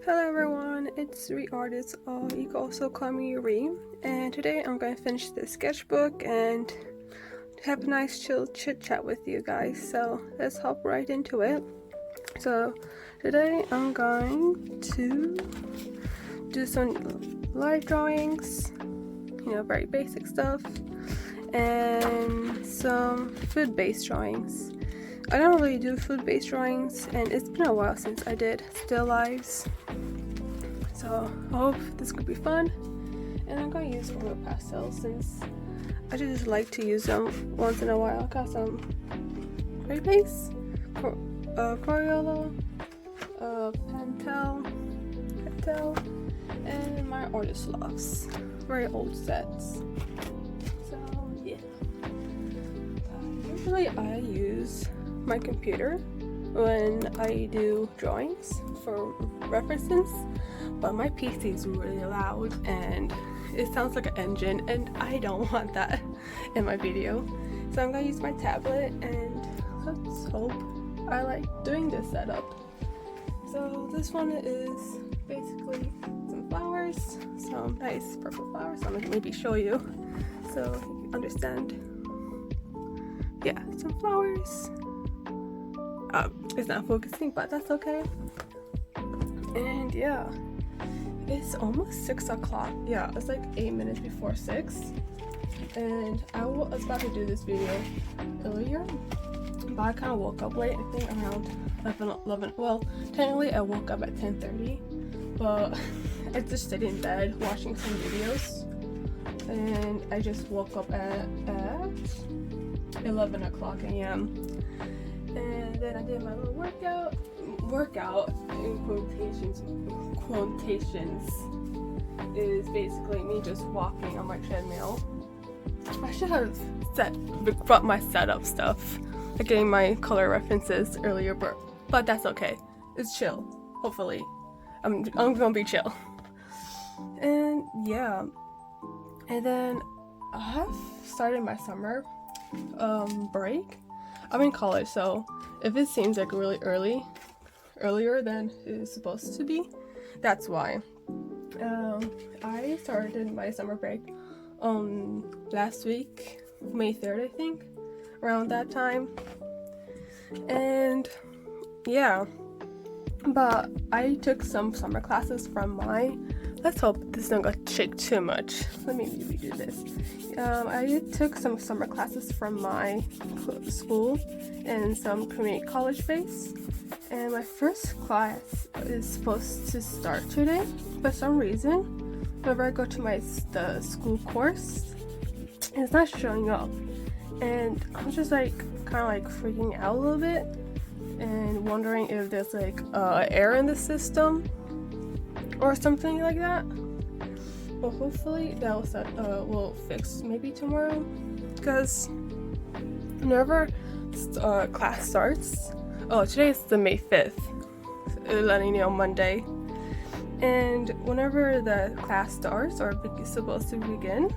Hello everyone, it's Artist, you can also call me Ree, and today I'm going to finish the sketchbook and have a nice chill chit chat with you guys, so let's hop right into it. So today I'm going to do some light drawings, very basic stuff, and some food-based drawings. I don't really do food-based drawings, and it's been a while since I did still lives. So I hope this could be fun, and I'm going to use oil pastels since I just like to use them once in a while. I got some gray base, Crayola, Pentel, and my Artist Loves, very old sets. So yeah, usually I use my computer when I do drawings for references, but my PC is really loud and it sounds like an engine, and I don't want that in my video. So I'm gonna use my tablet, and let's hope I like doing this setup. So this one is basically some flowers, some nice purple flowers. I'm gonna maybe show you so you understand. Yeah, some flowers. It's not focusing, but that's okay. And yeah, it's almost 6 o'clock. Yeah, it's like 8 minutes before 6. And I was about to do this video earlier, but I kind of woke up late. I think around 11. Well, technically I woke up at 10:30, but I just stayed in bed watching some videos, and I just woke up at 11 o'clock a.m. And then I did my little workout in quotations is basically me just walking on my treadmill. I should have brought my setup stuff, like getting my color references earlier, but that's okay. It's chill. Hopefully, I'm gonna be chill. And yeah, and then I have started my summer break. I'm in college, so if it seems like really earlier than it's supposed to be, that's why. I started my summer break last week, May 3rd, I think, around that time. And yeah, but I took some summer classes from let's hope this doesn't go shake too much. Let me redo this. I took some summer classes from my school and some community college base, and my first class is supposed to start today. For some reason, whenever I go to the school course, it's not showing up, and I'm just like kind of like freaking out a little bit and wondering if there's like error in the system or something like that. But hopefully that will fix maybe tomorrow, because whenever class starts, today is the May 5th, letting you know, Monday, and whenever the class starts or is supposed to begin,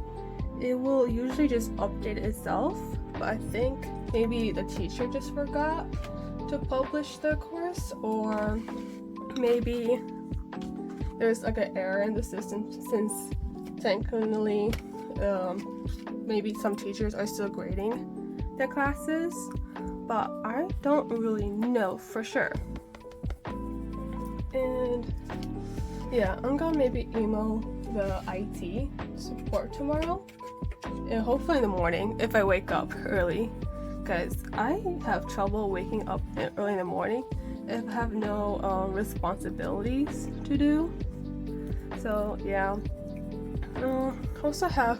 it will usually just update itself. But I think maybe the teacher just forgot to publish the course, or maybe there's like an error in the system, since technically maybe some teachers are still grading their classes, but I don't really know for sure. And yeah, I'm gonna maybe email the IT support tomorrow, and hopefully in the morning if I wake up early, because I have trouble waking up early in the morning if I have no responsibilities to do. So yeah, I also have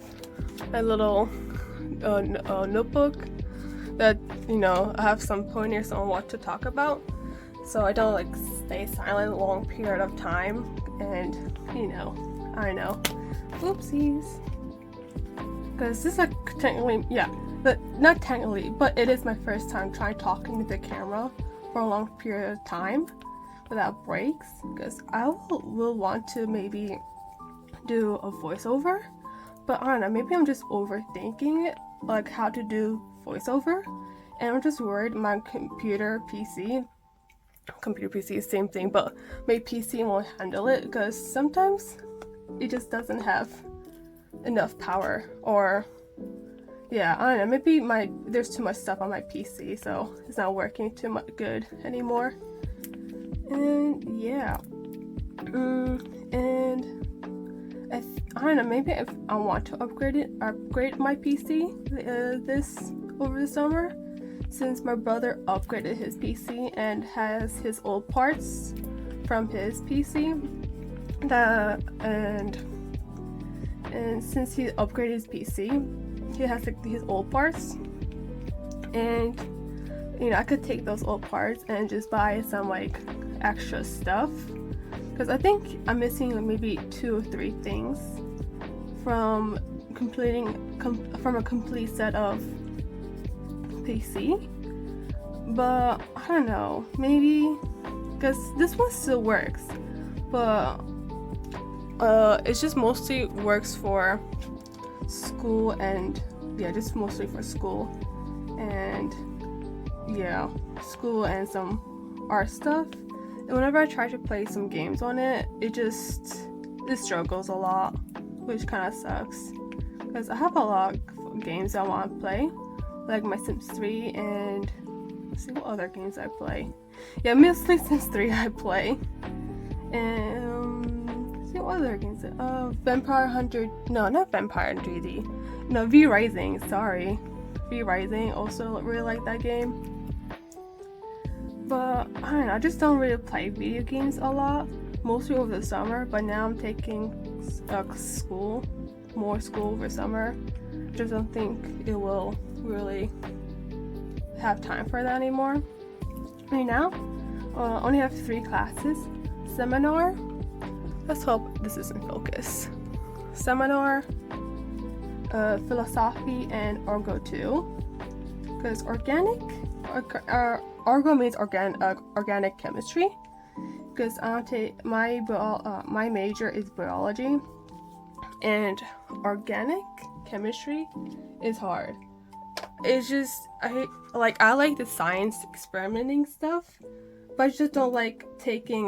my little notebook that I have some pointers on what to talk about, so I don't like stay silent a long period of time. And I know, oopsies, because this is like technically, but not technically, but it is my first time trying talking to the camera for a long period of time without breaks, because I will want to maybe do a voiceover, but I don't know, maybe I'm just overthinking it, like how to do voiceover, and I'm just worried my computer PC computer PC, same thing, but my PC won't handle it because sometimes it just doesn't have enough power, or yeah, I don't know, maybe there's too much stuff on my PC, so it's not working too much good anymore. And yeah, and I don't know, maybe if I want to upgrade my PC this over the summer, since my brother upgraded his PC and has his old parts from his PC, and since he upgraded his PC, he has like these old parts, and you know, I could take those old parts and just buy some like extra stuff, because I think I'm missing like maybe 2 or 3 things from from a complete set of PC. But I don't know, maybe because this one still works, but it just mostly works for school, and yeah, just mostly for school, and yeah, school and some art stuff. And whenever I try to play some games on it, it struggles a lot, which kind of sucks, because I have a lot of games I want to play, like my Sims 3, and let's see what other games I play. Yeah, mostly Sims 3 I play. And let's see what other games. Vampire Hunter. No, not Vampire 3D. No, V Rising. Sorry, V Rising. Also really like that game. But I don't know. I just don't really play video games a lot. Mostly over the summer. But now I'm taking more school over summer. Just don't think it will really have time for that anymore. Right now, only have 3 classes. Seminar. Let's hope this isn't focus. Seminar, philosophy, and Orgo 2. Because Orgo means organic chemistry. Because my major is biology, and organic chemistry is hard. It's just I like the science experimenting stuff, but I just don't like taking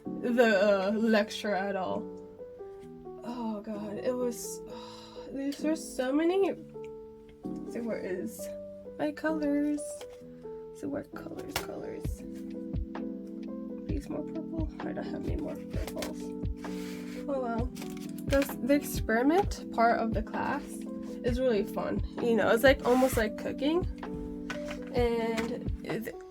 the lecture at all. Oh god, it was. There's so many. Let's see, where is my colors? Let's see where colors. Please, more purple. I don't have any more purples. Oh well. Because the experiment part of the class is really fun. You know, it's like almost like cooking, and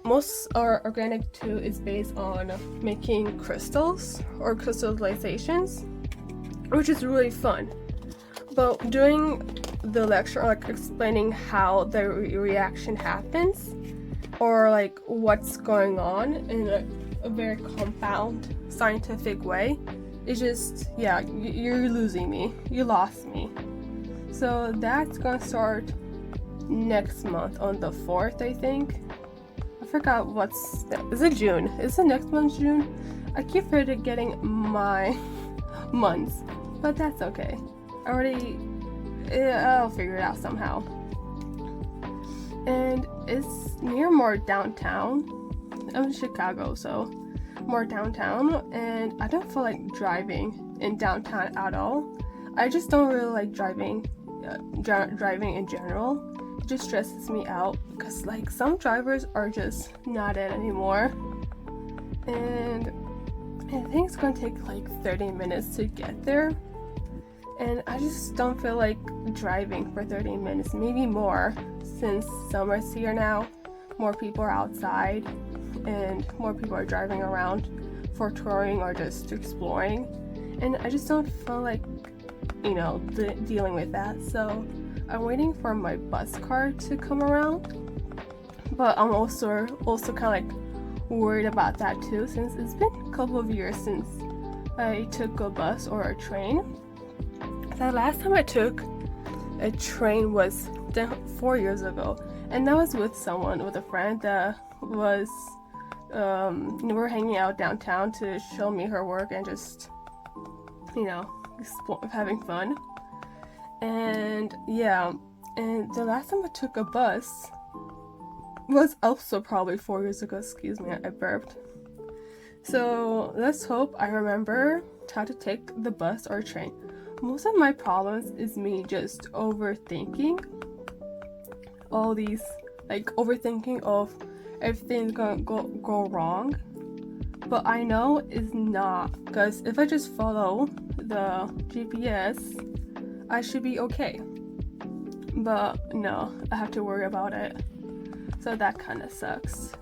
most our organic 2 is based on making crystals or crystallizations, which is really fun. But doing the lecture, like explaining how the reaction happens, or like what's going on in a very compound scientific way, it's just, yeah, you're losing me. You lost me. So that's gonna start next month on the 4th, I think. I forgot is it June? Is it next month June? I keep forgetting my months, but that's okay. I'll figure it out somehow. And it's near more downtown. I'm in Chicago, so more downtown, and I don't feel like driving in downtown at all. I just don't really like driving in general. It just stresses me out, because like some drivers are just not it anymore, and I think it's gonna take like 30 minutes to get there, and I just don't feel like driving for 30 minutes, maybe more, since summer's here now. More people are outside, and more people are driving around for touring or just exploring, and I just don't feel like, you know, dealing with that. So I'm waiting for my bus card to come around, but I'm also kind of like worried about that too, since it's been a couple of years since I took a bus or a train. The last time I took a train was 4 years ago, and that was with a friend that was we were hanging out downtown to show me her work and just, you know, having fun. And yeah, and the last time I took a bus was also probably 4 years ago. Excuse me, I burped. So let's hope I remember how to take the bus or train. Most of my problems is me just overthinking all these, like overthinking of everything's gonna go wrong. But I know it's not, because if I just follow the GPS, I should be okay. But no, I have to worry about it. So that kind of sucks.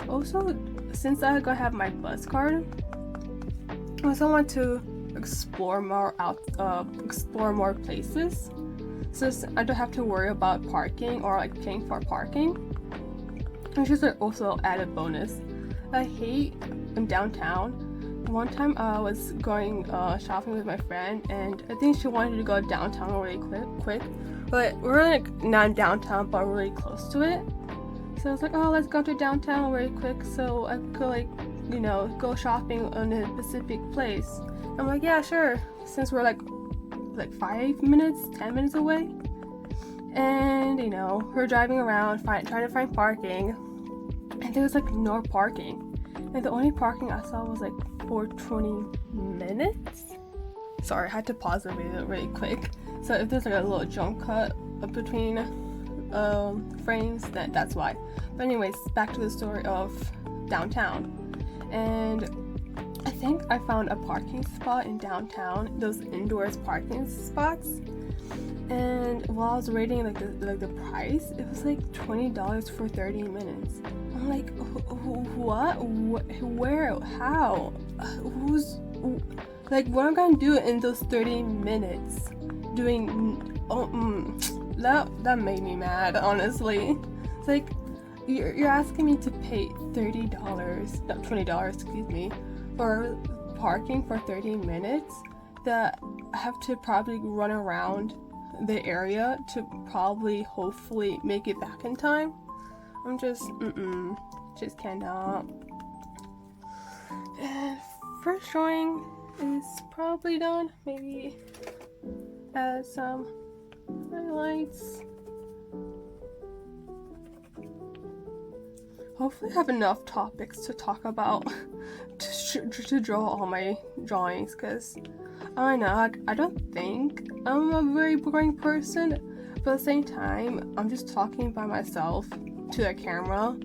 Also, since I gonna have my bus card, I also want to explore more places, so I don't have to worry about parking or like paying for parking, which is also added bonus. I hate downtown. One time I was going shopping with my friend, and I think she wanted to go downtown really quick, but we're like not downtown but really close to it. So I was like, oh, let's go to downtown really quick so I could like, you know, go shopping on a specific place. I'm like, yeah, sure, since we're like 5 minutes, 10 minutes away. And you know, we're driving around trying to find parking, and there was like no parking, and the only parking I saw was like for 20 minutes. Sorry, I had to pause the video really quick. So if there's like a little jump cut between frames, that's why. But anyways, back to the story of downtown. And I think I found a parking spot in downtown, those indoors parking spots. And while I was rating like the price, it was like $20 for 30 minutes. I'm like, what? Where? How? Who's like, what I'm gonna do in those 30 minutes? That made me mad, honestly. It's like, you're asking me to pay $20, excuse me, for parking for 30 minutes that I have to probably run around the area to hopefully make it back in time. I'm just cannot. And first drawing is probably done. Maybe add some highlights. Hopefully I have enough topics to talk about to draw all my drawings, because I know, like, I don't think I'm a very boring person, but at the same time, I'm just talking by myself to the camera,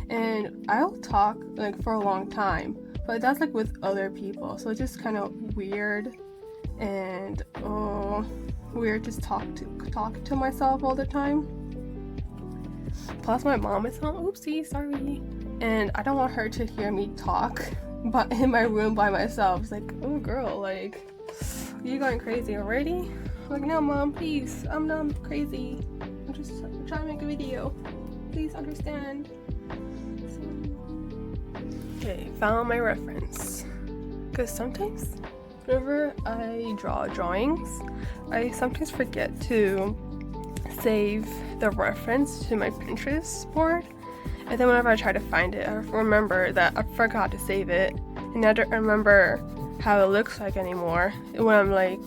and I'll talk like for a long time, but that's like with other people, so it's just kind of weird, and weird just talk to myself all the time. Plus my mom is home, oopsie, sorry, and I don't want her to hear me talk but in my room by myself. It's like, oh girl, like, you going crazy already? Like, no mom, please, I'm not crazy, I'm just trying to make a video, please understand. Okay, found my reference, because sometimes whenever I draw drawings, I sometimes forget to save the reference to my Pinterest board, and then whenever I try to find it, I remember that I forgot to save it, and I don't remember how it looks like anymore when I'm like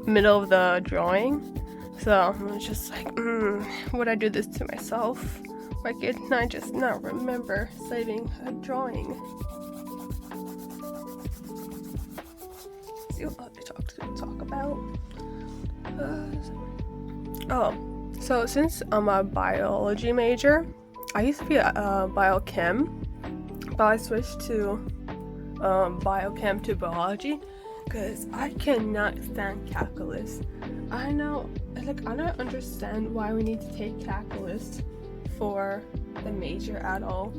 middle of the drawing. So I'm just like, would I do this to myself? Why couldn't I just not remember saving a drawing? See what to talk about. So since I'm a biology major, I used to be a biochem, but I switched to biochem to biology because I cannot stand calculus. I don't understand why we need to take calculus for the major at all.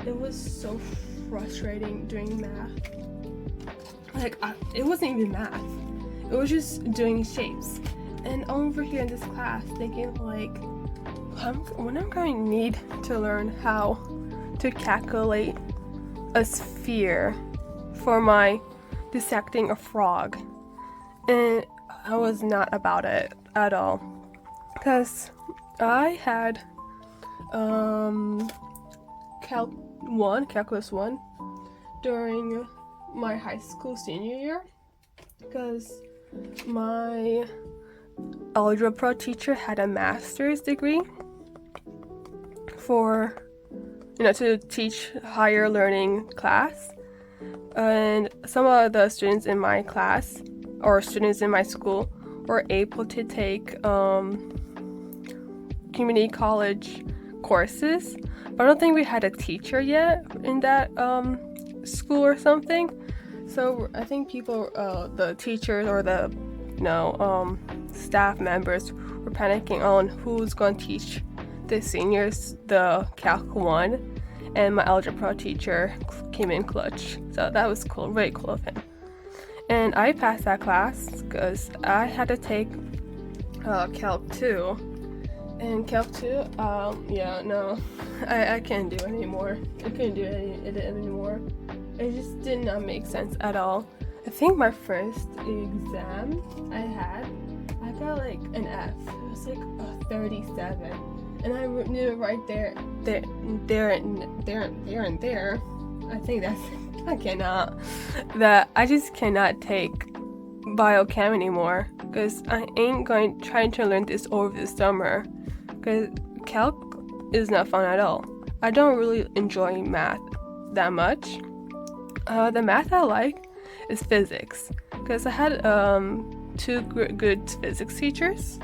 It was so frustrating doing math. Like, it wasn't even math. It was just doing shapes. And over here in this class, thinking like, when I'm going to need to learn how to calculate a sphere for my dissecting a frog, and I was not about it at all, because I had calculus 1 during my high school senior year, because my algebra teacher had a master's degree for, to teach higher learning class. And some of the students in my class or students in my school were able to take community college courses, but I don't think we had a teacher yet in that school or something. So I think people, the teachers or the staff members were panicking on who's going to teach the seniors the Calc 1, and my algebra teacher came in clutch. So that was cool, very cool of him. And I passed that class because I had to take Calc 2. And Calc 2, I can't do it anymore. I couldn't do it anymore. It just did not make sense at all. I think my first exam I got like an F. It was like a 37. And I knew it right there. I think that's, I just cannot take biochem anymore. Because I ain't trying to learn this over the summer. Because Calc is not fun at all. I don't really enjoy math that much. The math I like is physics, because I had 2 good physics teachers,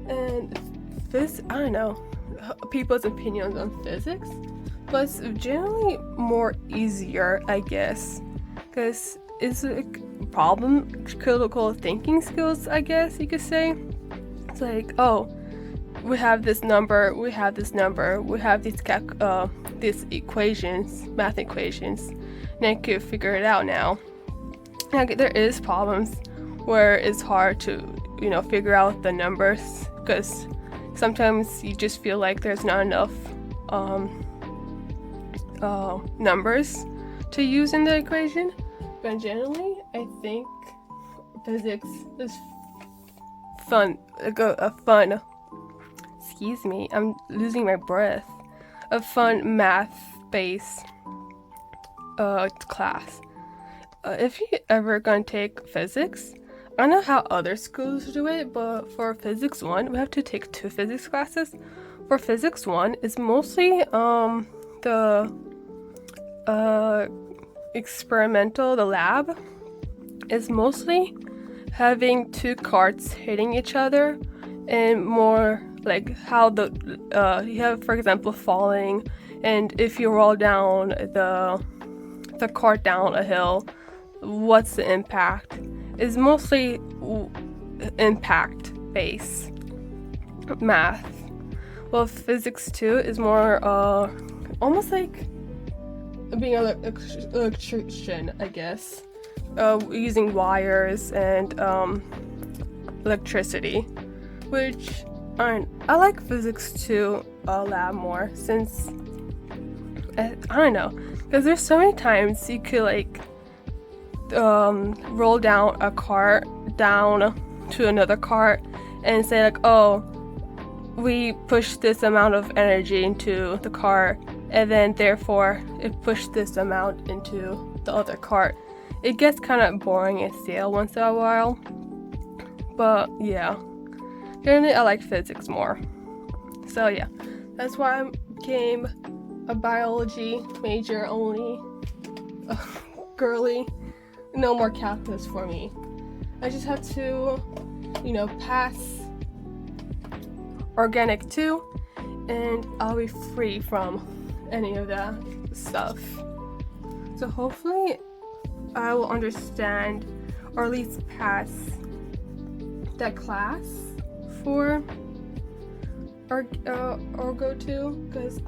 and I don't know people's opinions on physics, but it's generally more easier, I guess, because it's like critical thinking skills, I guess you could say. It's like, oh, we have this number, we have these equations, math equations, and I could figure it out now. Like, there is problems where it's hard to, figure out the numbers, because sometimes you just feel like there's not enough numbers to use in the equation. But generally, I think physics is fun. Excuse me, I'm losing my breath. A fun math-based class. If you ever gonna take physics, I don't know how other schools do it, but for Physics 1, we have to take 2 physics classes. For Physics 1, it's mostly the experimental, the lab is mostly having 2 carts hitting each other, and more like how you have, for example, falling, and if you roll down the cart down a hill, what's the impact? Is mostly impact based math. Well, Physics 2 is more almost like being an electrician, I guess, using wires and electricity, which I like Physics 2 lab more, since I don't know, because there's so many times you could like roll down a cart down to another cart and say like, oh, we pushed this amount of energy into the cart, and then therefore it pushed this amount into the other cart. It gets kind of boring and stale once in a while, but yeah, generally I like physics more. So yeah, that's why I became a biology major only. Girly. No more calculus for me. I just have to, pass Organic 2, and I'll be free from any of that stuff. So hopefully I will understand, or at least pass that class for Orgo 2, because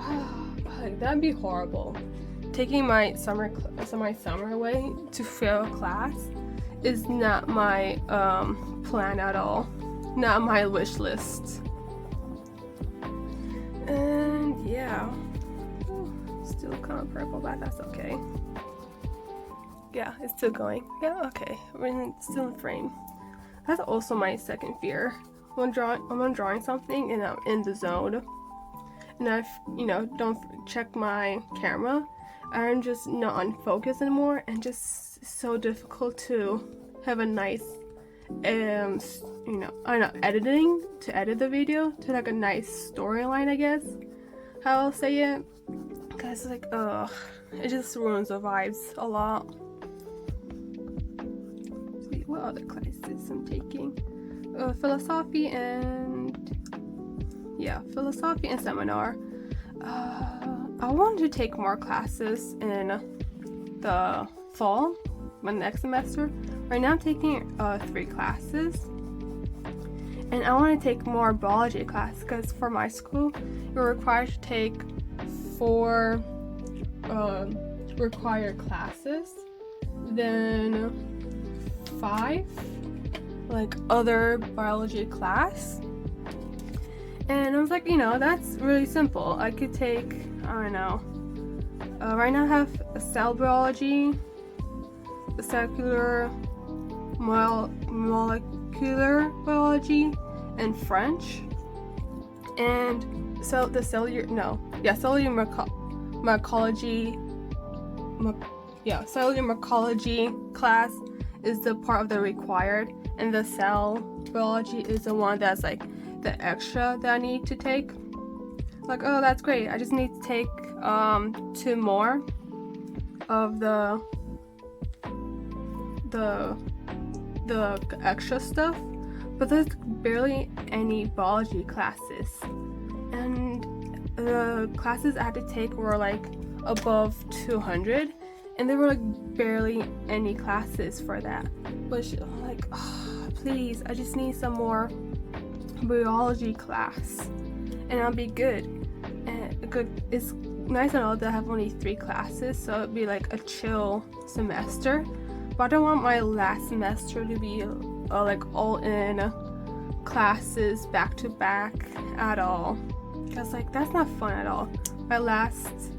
that'd be horrible. Taking my summer away to fail class is not my plan at all. Not my wish list. And yeah, still kind of purple, but that's okay. Yeah, it's still going. Yeah, okay. We're still in frame. That's also my second fear. When I'm drawing something and I'm in the zone, and I don't check my camera, I'm just not on focus anymore, and just so difficult to have a nice I don't know, editing to edit the video to like a nice storyline, I guess how I'll say it, because like it just ruins the vibes a lot. Let's see what other classes I'm taking. Philosophy and seminar. I want to take more classes in the fall, my next semester. Right now I'm taking 3 classes, and I want to take more biology classes because for my school you're required to take 4 required classes, then 5 like other biology class. And I was like, that's really simple. I could take, I don't know, right now I have a cell biology, a cellular, molecular biology, and French. And so the cellular mycology class is the part of the required, and the cell biology is the one that's like the extra that I need to take. Like, oh, that's great. I just need to take 2 more of the extra stuff, but there's barely any biology classes, and the classes I had to take were like above 200, and there were like barely any classes for that. But I'm like, oh, please, I just need some more biology class and I'll be good. And it's nice and all that I have only 3 classes, so it'd be like a chill semester, but I don't want my last semester to be like all in classes back to back at all, because like that's not fun at all. My last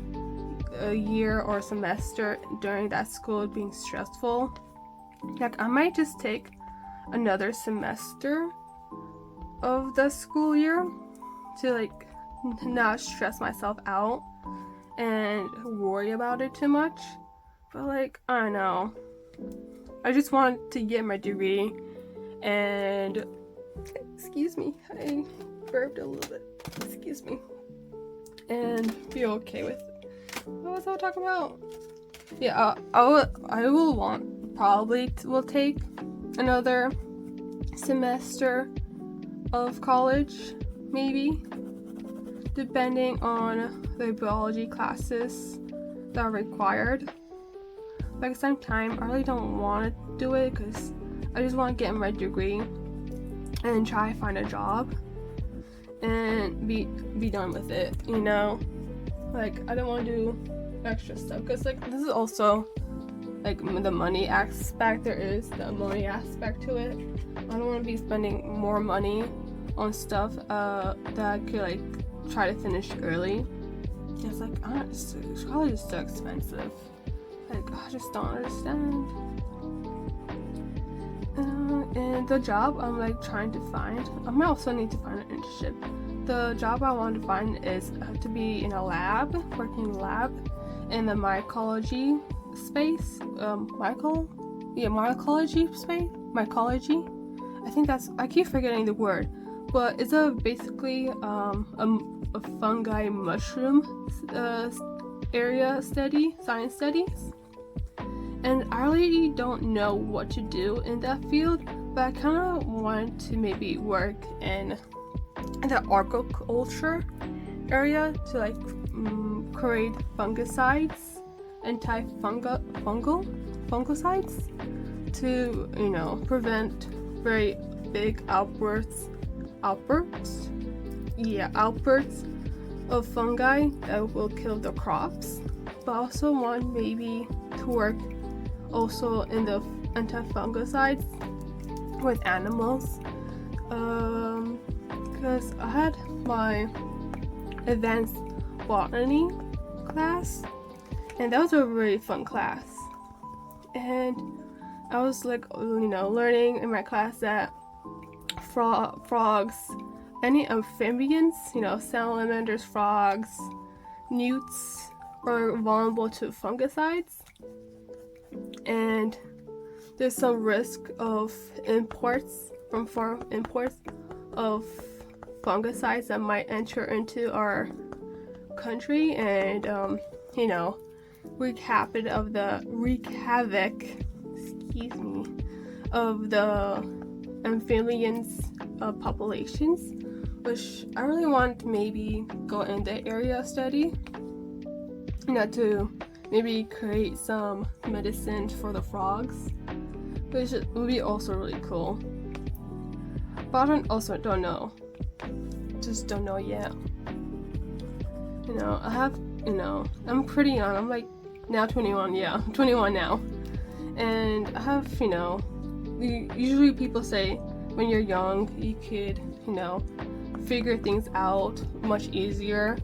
year or semester during that school being stressful. Like, I might just take another semester of the school year to like not stress myself out and worry about it too much. But like, I don't know, I just want to get my degree and excuse me, I burped a little bit, excuse me, and be okay with it. What was I talking about? Yeah, I will take another semester of college, maybe, depending on the biology classes that are required. But at the same time, I really don't want to do it because I just want to get my degree and try to find a job and be done with it, Like, I don't want to do extra stuff because like this is also like the money aspect. There is the money aspect to it. I don't want to be spending more money on stuff that I could like try to finish early. It's like, college is so expensive. Like, I just don't understand. And the job I'm like trying to find, I might also need to find an internship. The job I want to find is to be in a lab, working in a lab in the mycology space. Mycology space? Mycology? I think I keep forgetting the word, but it's basically a fungi mushroom area science studies. And I really don't know what to do in that field, but I kind of want to maybe work in the agriculture area to like create fungicides, fungicides to prevent very big outbursts of fungi that will kill the crops. But I also want maybe to work also in the anti-fungicides with animals, because I had my advanced botany class, and that was a really fun class. And I was like, learning in my class that frogs, any amphibians, salamanders, frogs, newts, are vulnerable to fungicides. And there's some risk of imports from foreign imports of fungicides that might enter into our country and wreak havoc of the amphibians populations, which I really want to maybe go in the area study, to maybe create some medicine for the frogs, which would be also really cool. But I don't know. Just don't know yet. I have, I'm pretty young. I'm like now 21. Yeah, I'm 21 now. And I have, usually people say when you're young, you could, figure things out much easier.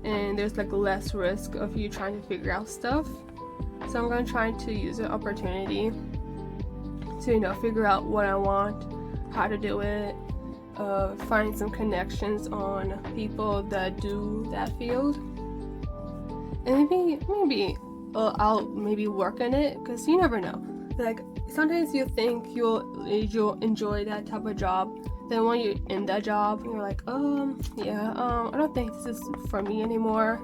And there's like less risk of you trying to figure out stuff. So I'm going to try to use the opportunity to, figure out what I want, how to do it, find some connections on people that do that field, and maybe I'll maybe work in it, because you never know. Like sometimes you think you'll enjoy that type of job, then when you're in that job you're like, I don't think this is for me anymore.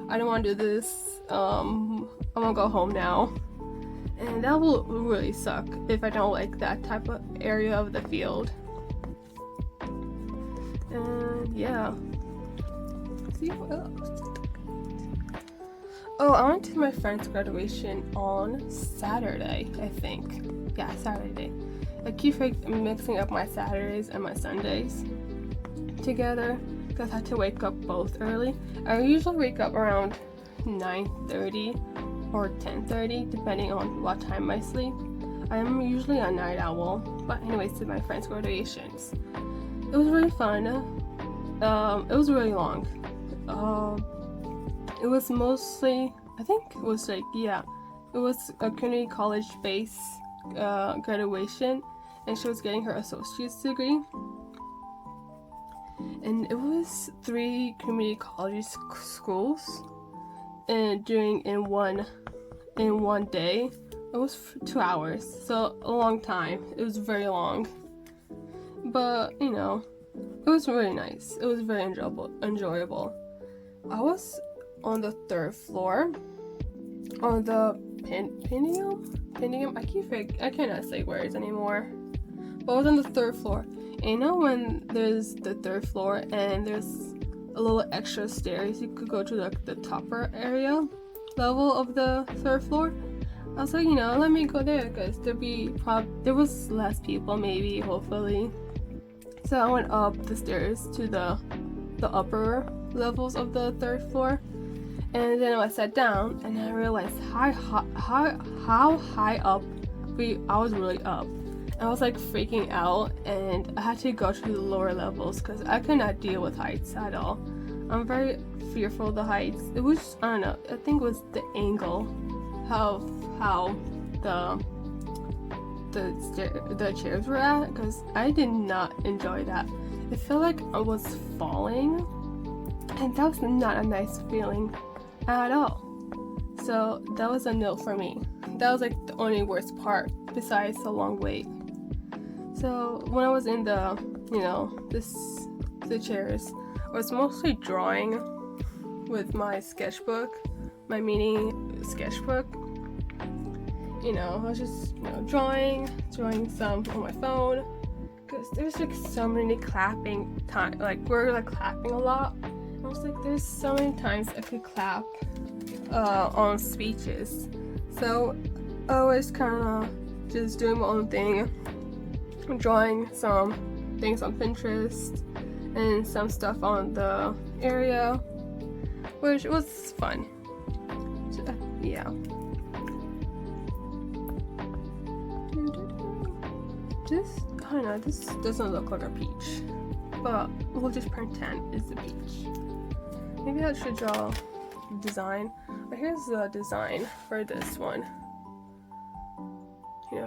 I don't want to do this. I'm gonna go home now. And that will really suck if I don't like that type of area of the field. And yeah. Let's see what else. Oh, I went to my friend's graduation on Saturday, I think. Yeah, Saturday. I keep mixing up my Saturdays and my Sundays together because I had to wake up both early. I usually wake up around 9:30 or 10:30, depending on what time I sleep. I am usually a night owl. But anyways, to my friend's graduations. It was really fun. It was really long. It was mostly, I think it was it was a community college based graduation, and she was getting her associate's degree. And it was 3 community college schools and doing in one day. It was 2 hours, so a long time. It was very long, but it was really nice. It was very enjoyable. I was on the 3rd floor on the Pentium. I cannot say words anymore. But I was on the 3rd floor. And when there's the 3rd floor and there's a little extra stairs, you could go to the topper area level of the 3rd floor. I was like, let me go there because there was less people, maybe, hopefully. So I went up the stairs to the upper levels of the 3rd floor, and then I sat down and I realized how high up I was really up. I was like freaking out, and I had to go to the lower levels because I could not deal with heights at all. I'm very fearful of the heights. It was, I don't know, I think it was the angle, how the chairs were at, because I did not enjoy that. It felt like I was falling, and that was not a nice feeling at all. So that was a no for me. That was like the only worst part besides the long wait. So when I was in the chairs, I was mostly drawing with my sketchbook, my mini sketchbook. I was just drawing some on my phone, because there's like so many clapping time, like we're like clapping a lot. I was like, there's so many times I could clap on speeches. So I was kind of just doing my own thing, drawing some things on Pinterest and some stuff on the area, which was fun. So, yeah. I don't know, this doesn't look like a peach, but we'll just pretend it's a peach. Maybe I should draw a design. But here's the design for this one.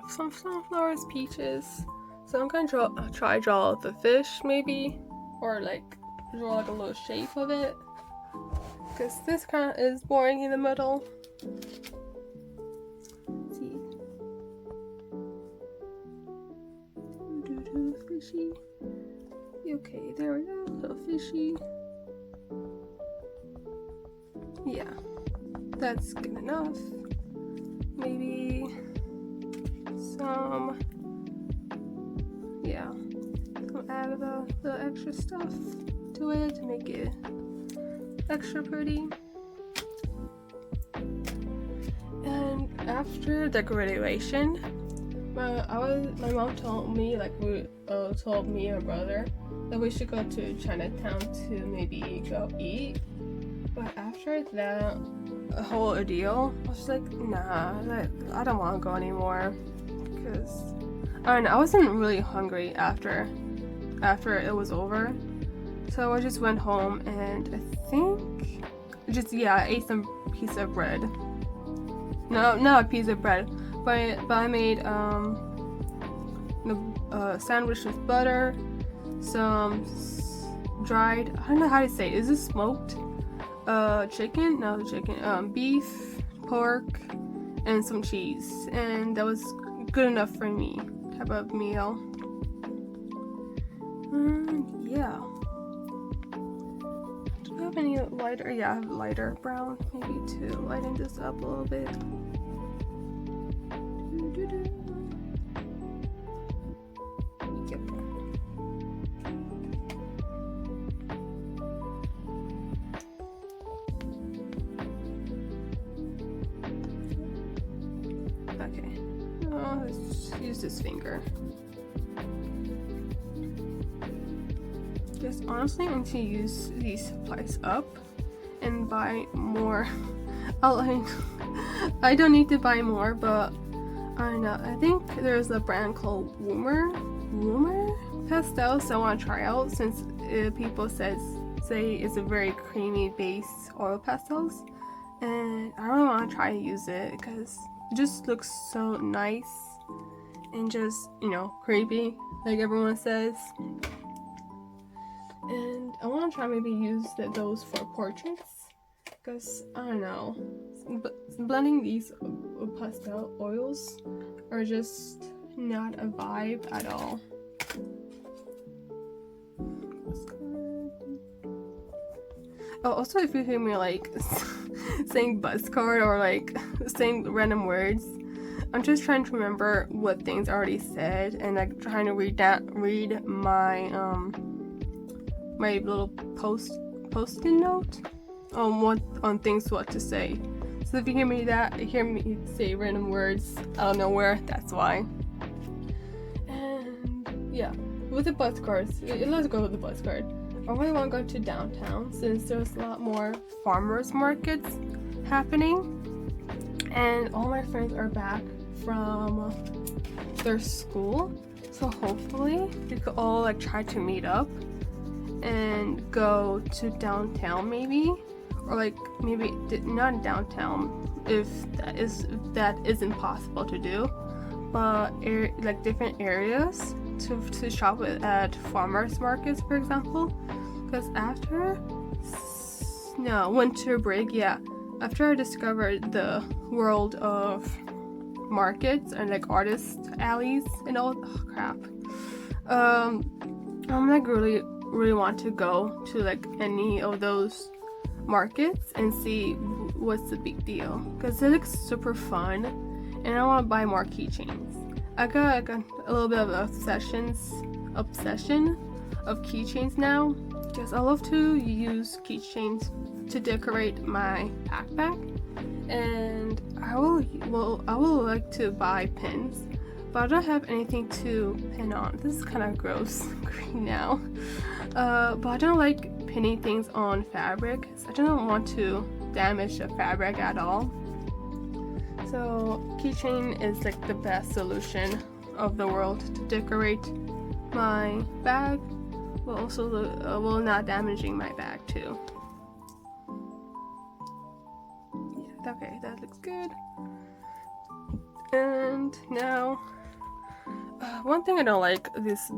Some sunflowers, peaches. So I'm gonna try draw the fish, maybe, or like draw like a little shape of it, because this kind of is boring in the middle. Let's see. fishy. Okay, there we go, little fishy. Yeah, that's good enough. Maybe some, yeah, some add the extra stuff to it to make it extra pretty. And after the graduation, my mom told me, like, told me and my brother that we should go to Chinatown to maybe go eat. But after that whole ordeal, I was like, nah, I don't want to go anymore, because I don't know, I wasn't really hungry after it was over. So I just went home and I think I ate some piece of bread. No, not a piece of bread, but I made a sandwich with butter, some dried, I don't know how to say it. Is this smoked chicken? No, chicken. Beef, pork, and some cheese, and that was good enough for me type of meal. Yeah. Do I have any lighter? Yeah, I have lighter brown, maybe to lighten this up a little bit. Yep. Okay. Let's use this finger. Just honestly, I need to use these supplies up and buy more. I don't need to buy more, but I don't know. I think there's a brand called Woomer pastel, so I want to try out, since people say it's a very creamy base oil pastels, and I really want to try to use it because it just looks so nice and just, creepy, like everyone says. And I want to try maybe use those for portraits, because I don't know, blending these pastel oils are just not a vibe at all. Oh, also, if you hear me like saying buzz card or like saying random words, I'm just trying to remember what things I already said, and like trying to read my my little post-it note on things what to say. So if you hear me say random words out of nowhere, that's why. And yeah, with the bus cards, let's go with the bus card. I really want to go to downtown since there's a lot more farmers markets happening, and all my friends are back from their school, so hopefully we could all like try to meet up and go to downtown maybe, or like maybe not downtown if that isn't possible to do, but like different areas to shop at farmers markets, for example, because after winter break, after I discovered the world of markets and like artist alleys and all I'm like really want to go to like any of those markets and see what's the big deal, because it looks super fun and I want to buy more keychains. I got a little bit of obsession of keychains now, because I love to use keychains to decorate my backpack, and I will like to buy pins, but I don't have anything to pin on. This is kind of gross green now, but I don't like pinning things on fabric. I don't want to damage the fabric at all. So keychain is like the best solution of the world to decorate my bag, but also while not damaging my bag too. Yeah, okay, that looks good. And now, one thing I don't like this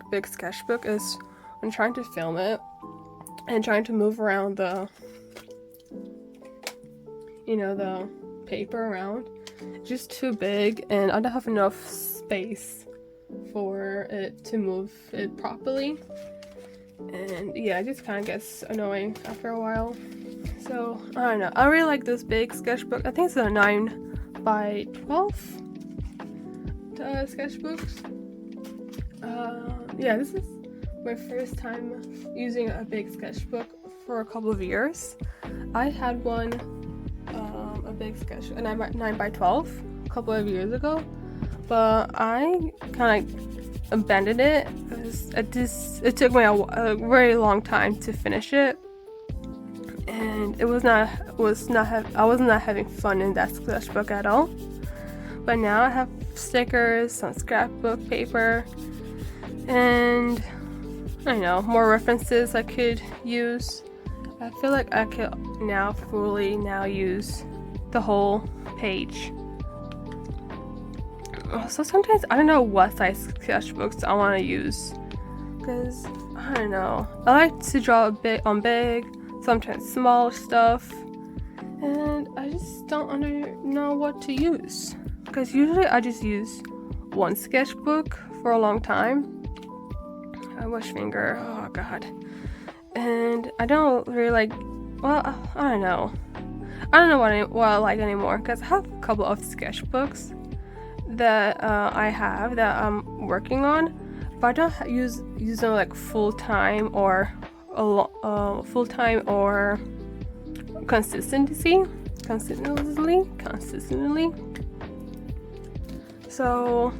big sketchbook is when trying to film it and trying to move around the paper around. It's just too big and I don't have enough space for it to move it properly. And yeah, it just kind of gets annoying after a while. So I don't know. I really like this big sketchbook. I think it's a 9x12 sketchbooks. Yeah, this is my first time using a big sketchbook for a couple of years. I had one, a big sketch, a 9x12 a couple of years ago, but I kind of abandoned it because it took me a very long time to finish it, and I was not having fun in that sketchbook at all. But now I have stickers, some scrapbook paper, and I don't know, more references I could use. I feel like I could now fully use the whole page. So sometimes I don't know what size sketchbooks I want to use, because I don't know, I like to draw a bit on big, sometimes small stuff, and I just don't know what to use, because usually I just use one sketchbook for a long time. I wish finger, oh god. And I don't really like, well, I don't know what I like anymore, because I have a couple of sketchbooks that I have that I'm working on, but I don't use them like full-time or consistently. So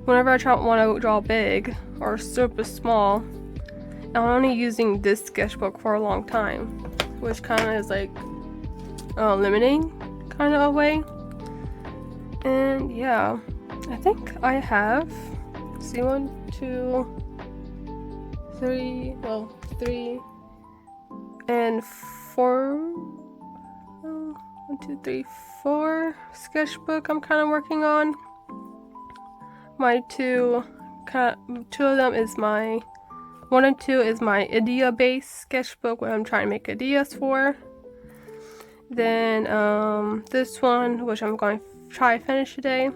whenever I want to draw big or super small, I'm only using this sketchbook for a long time, which kind of is like limiting kind of a way. And yeah, I think I have, see, 3 and 4, 1, 2, 3, 4 sketchbook I'm kind of working on. My two of them is my 1 and 2 is my idea based sketchbook, where I'm trying to make ideas for. Then this one, which I'm going to try to finish today.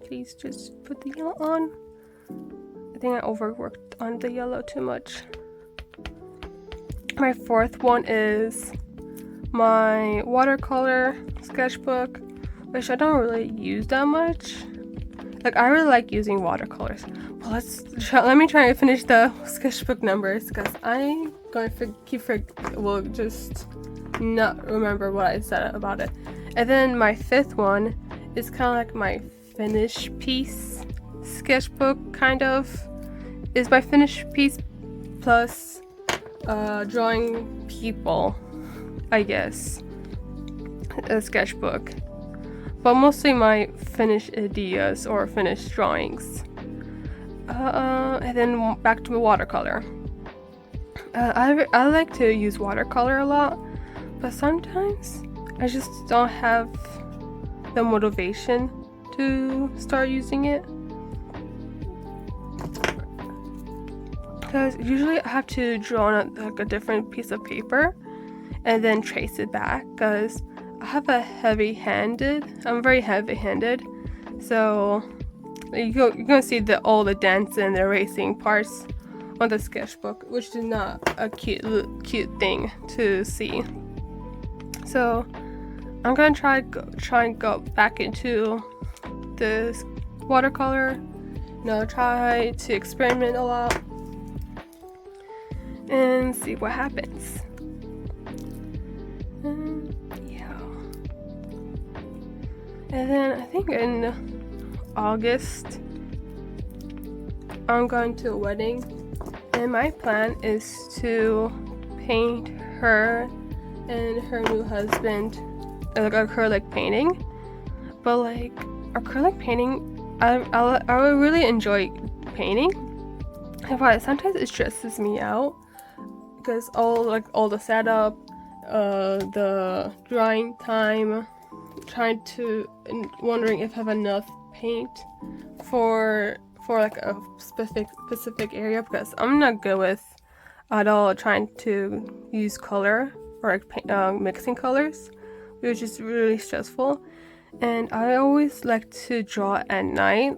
Please just put the yellow on. I think I overworked on the yellow too much. My 4th one is my watercolor sketchbook, which I don't really use that much. Like, I really like using watercolors. Well, let me try to finish the sketchbook numbers, because I'm going to just not remember what I said about it. And then my 5th one is kind of like my finish piece sketchbook, kind of. Is my finish piece plus drawing people, I guess, a sketchbook. But mostly my finished ideas or finished drawings. And then back to the watercolor. I like to use watercolor a lot, but sometimes I just don't have the motivation to start using it. Because usually I have to draw on like a different piece of paper and then trace it back, because I'm very heavy-handed, so you're gonna see all the dents and the erasing parts on the sketchbook, which is not a cute thing to see. So I'm gonna try and go back into this watercolor. Try to experiment a lot and see what happens. Yeah. And then I think in August I'm going to a wedding, and my plan is to paint her and her new husband like acrylic painting. But like acrylic painting, I really enjoy painting, but sometimes it stresses me out, because all the setup, the drying time, wondering if I have enough paint for like a specific area, because I'm not good with at all trying to use color or like mixing colors, which is really stressful. And I always like to draw at night,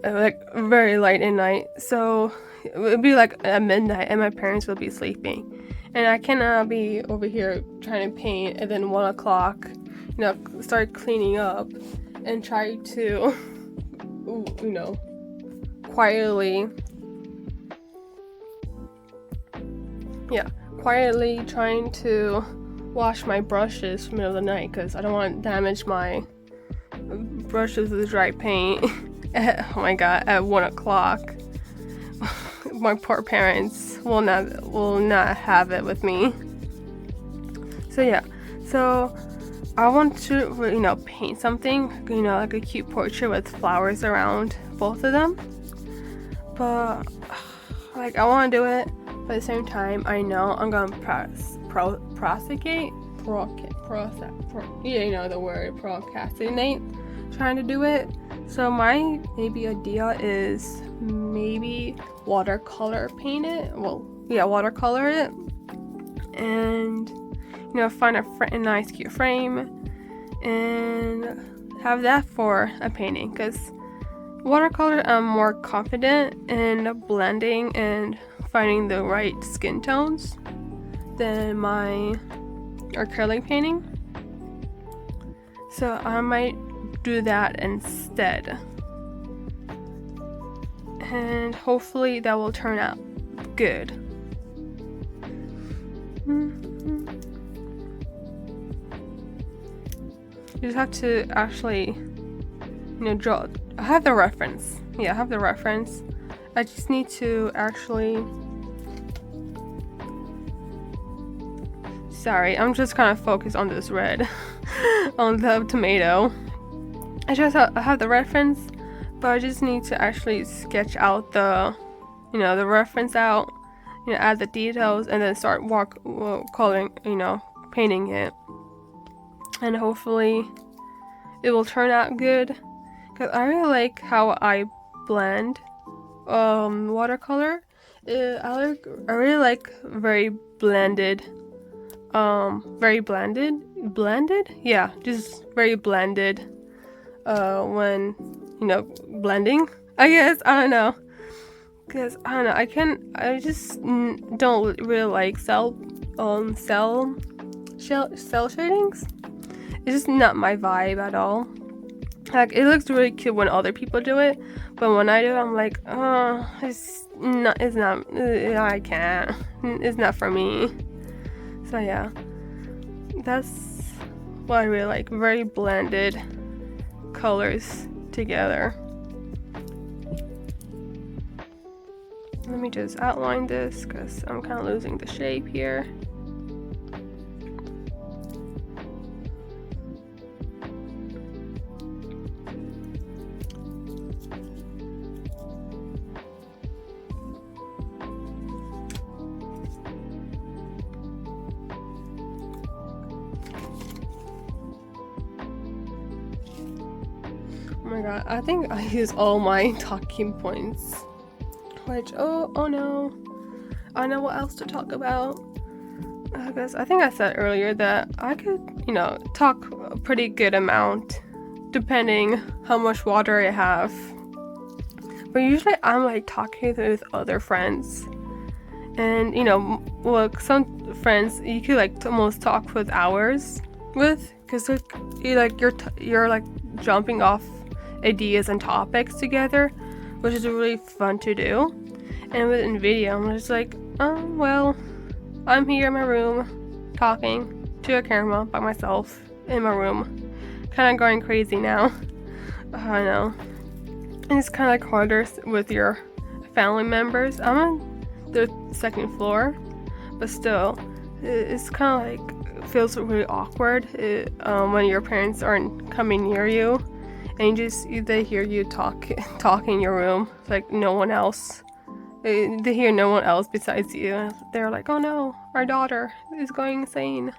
like very late at night, so it would be like at midnight and my parents will be sleeping, and I cannot be over here trying to paint and then 1 o'clock, start cleaning up and try to quietly trying to wash my brushes in the middle of the night, because I don't want to damage my brushes with dry paint. Oh my god, at 1 o'clock. My poor parents will not have it with me. So I want to paint something, like a cute portrait with flowers around both of them, but like I want to do it, but at the same time I know I'm gonna procrastinate trying to do it. So my maybe idea is maybe watercolor paint it. Watercolor it, and find a nice cute frame and have that for a painting, because watercolor I'm more confident in blending and finding the right skin tones than my acrylic painting. So I might do that instead, and hopefully that will turn out good. You just have to actually draw. I have the reference. I have the reference. I just need to actually. Sorry, I'm just kind of focused on this red, on the tomato. I have the reference, but I just need to actually sketch out the reference out, add the details, and then start coloring, painting it, and hopefully it will turn out good. Cause I really like how I blend watercolor. I really like very blended. Yeah, just very blended. When blending, I guess. I don't know, because I just don't really like cell shadings. It's just not my vibe at all. Like, it looks really cute when other people do it, but when I do it, I'm like, it's not, I can't, it's not for me. So yeah, that's what I really like, very blended colors together. Let me just outline this, because I'm kind of losing the shape here. Oh my god, I think I used all my talking points. Which, oh no. I know what else to talk about. Because I think I said earlier that I could, talk a pretty good amount depending how much water I have. But usually I'm like talking with other friends. And, some friends you could like almost talk with hours with, because you're like jumping off ideas and topics together, which is really fun to do. And with NVIDIA, I'm just like, well, I'm here in my room talking to a camera by myself in my room, kind of going crazy now. I know, and it's kind of like harder with your family members. I'm on the 2nd floor, but still, it's kind of like feels really awkward when your parents aren't coming near you. And they hear you talk in your room, like no one else. They hear no one else besides you. They're like, oh no, our daughter is going insane.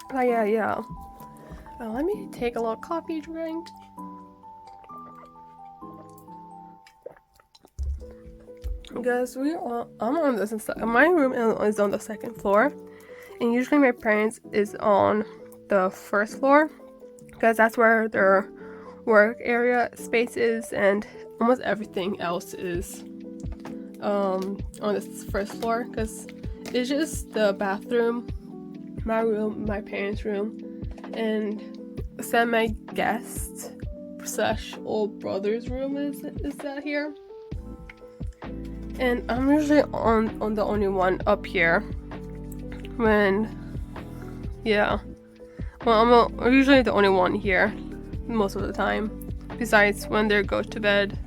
But yeah. Let me take a little coffee drink. Because my room is on the 2nd floor, and usually my parents is on the 1st floor. Because that's where their work area spaces, and almost everything else is on this first floor, because it's just the bathroom, my room, my parents' room, and my guest / old brother's room is that here. And I'm usually on the only one up here when, yeah, well, I'm usually the only one here most of the time, besides when they go to bed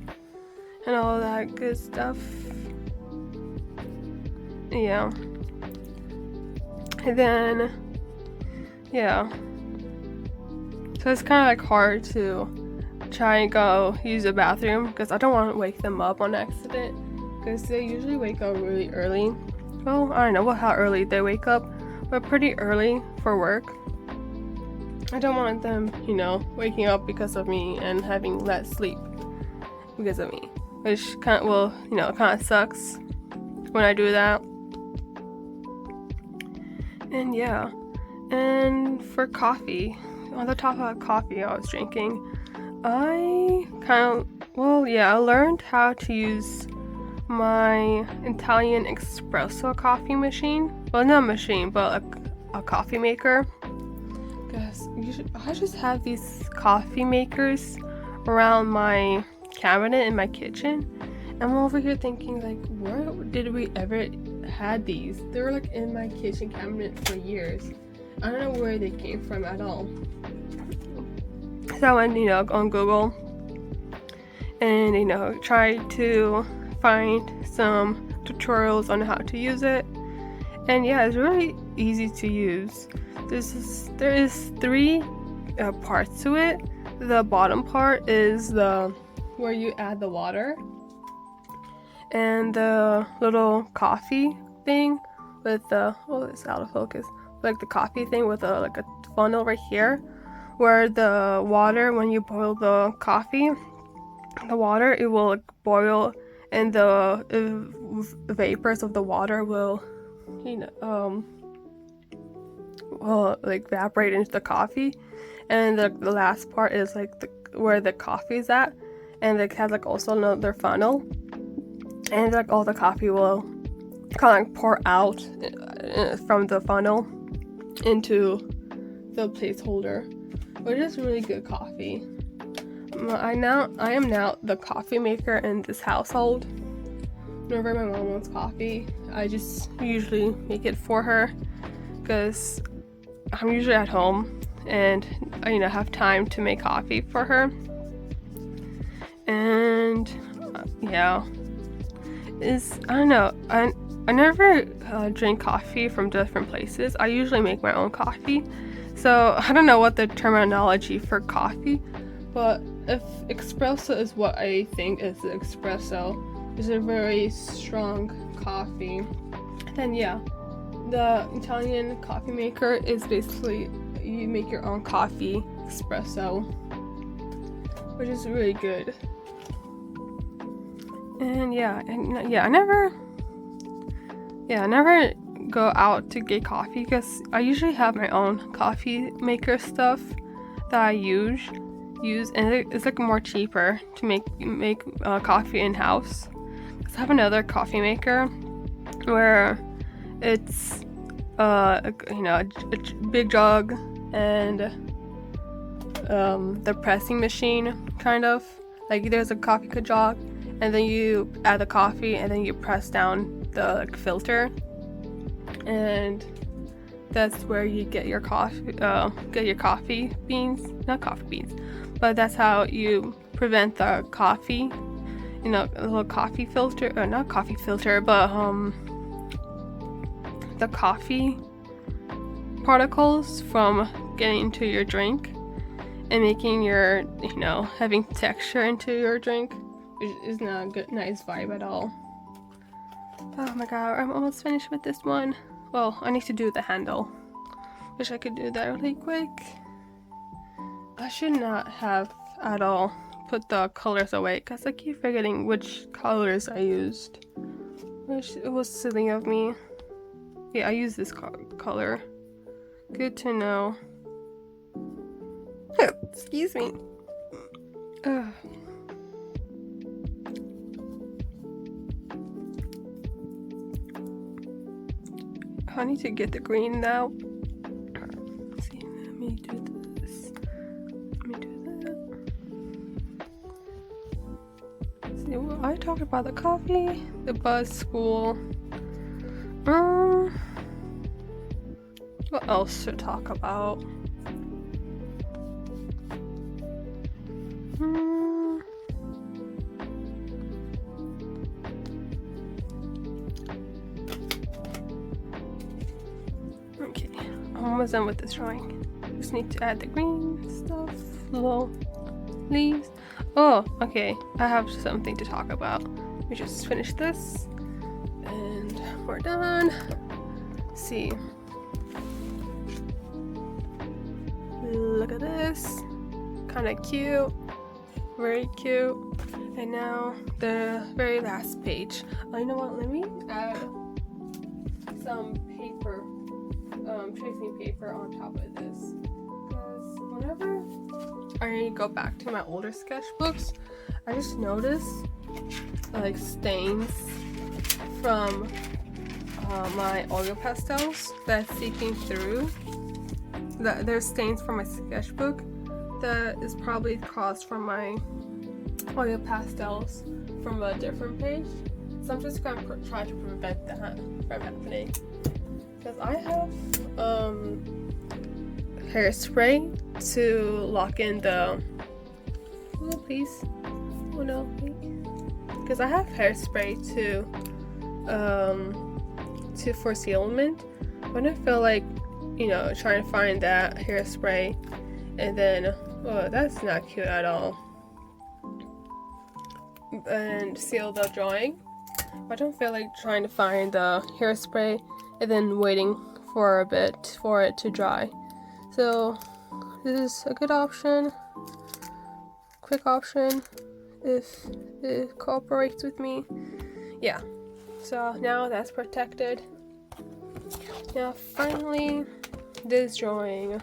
and all that good stuff. Yeah. And then, yeah. So it's kind of like hard to try and go use the bathroom because I don't want to wake them up on accident, because they usually wake up really early. Well, I don't know how early they wake up, but pretty early for work. I don't want them, waking up because of me and having less sleep because of me, which kind of sucks when I do that. And yeah, and for coffee, on the top of coffee I was drinking, I learned how to use my Italian espresso coffee machine. Well, not a machine, but a coffee maker. Because I just have these coffee makers around my cabinet in my kitchen. I'm over here thinking, like, where did we ever had these? They were like in my kitchen cabinet for years. I don't know where they came from at all. So I went, on Google and, tried to find some tutorials on how to use it. And yeah, it's really easy to use. There is 3 parts to it. The bottom part is where you add the water, and the little coffee thing with it's out of focus. Like the coffee thing with a funnel right here, where the water, when you boil the coffee, the water, it will boil, and the vapors of the water will evaporate into the coffee. And the last part is where the coffee is at, and it has also another funnel, and all the coffee will kind of pour out from the funnel into the placeholder, which is really good coffee. I am now the coffee maker in this household. Whenever my mom wants coffee, I just usually make it for her, because I'm usually at home and I have time to make coffee for her. And yeah, I don't know, I never drink coffee from different places. I usually make my own coffee, so I don't know what the terminology for coffee, but if espresso is what I think is espresso, is a very strong coffee, then yeah, the Italian coffee maker is basically you make your own coffee espresso, which is really good. And I never go out to get coffee, because I usually have my own coffee maker stuff that I use, and it's more cheaper to make coffee in house. Because I have another coffee maker where it's a big jug and the pressing machine, kind of there's a coffee jug, and then you add the coffee, and then you press down the filter, and that's where you get your coffee beans. Not coffee beans, but that's how you prevent the coffee, a little coffee filter, or not coffee filter, but the coffee particles from getting into your drink and making your, having texture into your drink, which is not a good, nice vibe at all. Oh my god, I'm almost finished with this one. Well, I need to do the handle. Wish I could do that really quick. I should not have at all put the colors away, because I keep forgetting which colors I used. Which, it was silly of me. Yeah, I used this color. Good to know. Excuse me. Ugh. I need to get the green now. Let's see, let me do this. Let me do that. Let's see, well, I talked about the coffee, the bus, school. What else to talk about? Okay, I'm almost done with this drawing. Just need to add the green stuff, little leaves. Oh, okay, I have something to talk about. We just finished this, and we're done. Let's see. Look at this. Kind of cute. Very cute. And now the very last page. Oh, you know what? Let me add some paper, tracing paper on top of this. Because whenever I go back to my older sketchbooks, I just notice like stains from my oil pastels that's seeping through. There's stains from my sketchbook that is probably caused from my oil pastels from a different page. So I'm just gonna try to prevent that from happening. Because I have hairspray to lock in the. Oh please, oh no, because I have hairspray to for sealant. When I feel like, you know, trying to find that hairspray, and then, oh, that's not cute at all, and seal the drawing. I don't feel like trying to find the hairspray and then waiting for a bit for it to dry. So this is a good option, quick option, if it cooperates with me. Yeah, so now that's protected. Now finally, this drawing.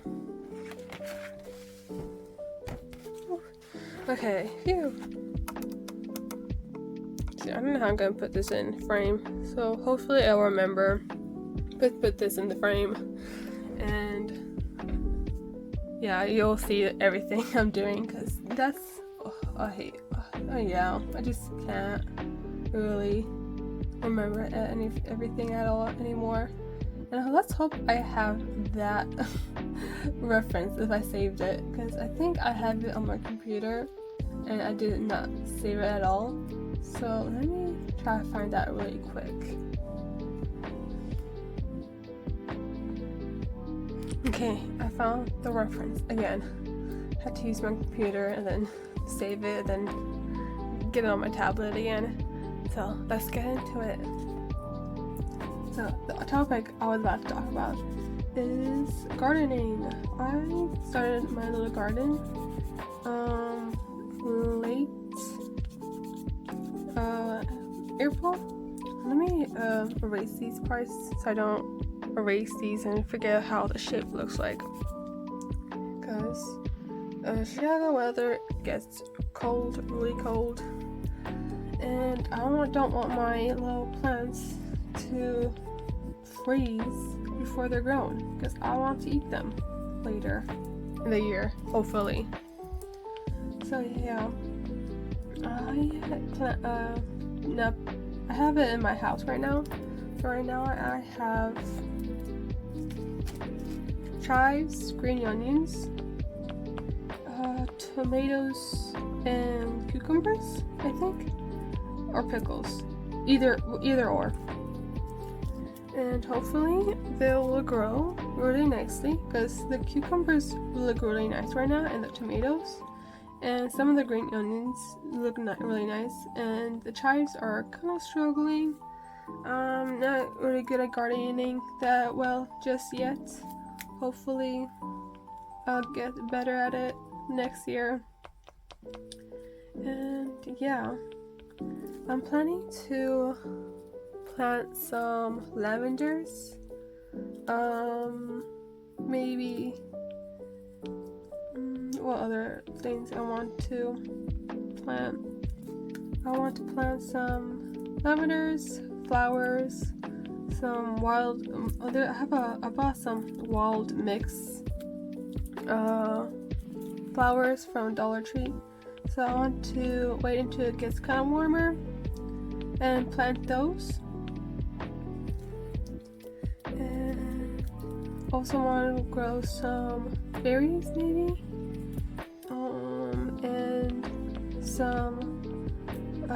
Okay, phew. See, I don't know how I'm gonna put this in frame, so hopefully I'll remember put this in the frame, and yeah, you'll see everything I'm doing, because that's yeah, I just can't really remember everything at all anymore. And let's hope I have that reference if I saved it, because I think I have it on my computer and I did not save it at all. So let me try to find that really quick. Okay, I found the reference again. Had to use my computer and then save it, then get it on my tablet again. So let's get into it. So the topic I was about to talk about is gardening. I started my little garden late April. Let me erase these parts so I don't erase these and forget how the shape looks like. Because Chicago weather gets cold, really cold, and I don't want my little plants to freeze before they're grown, because I want to eat them later in the year, hopefully. So yeah, I have it in my house right now. So right now I have chives, green onions, tomatoes, and cucumbers, I think, or pickles, either or. And hopefully they'll grow really nicely, because the cucumbers look really nice right now, and the tomatoes, and some of the green onions look really nice, and the chives are kind of struggling. Not really good at gardening that well just yet. Hopefully I'll get better at it next year. And yeah, I'm planning to plant some lavenders, maybe what other things I want to plant. I want to plant some lavenders, flowers, some wild. I bought some wild mix flowers from Dollar Tree. So I want to wait until it gets kind of warmer and plant those. And also want to grow some berries maybe, and some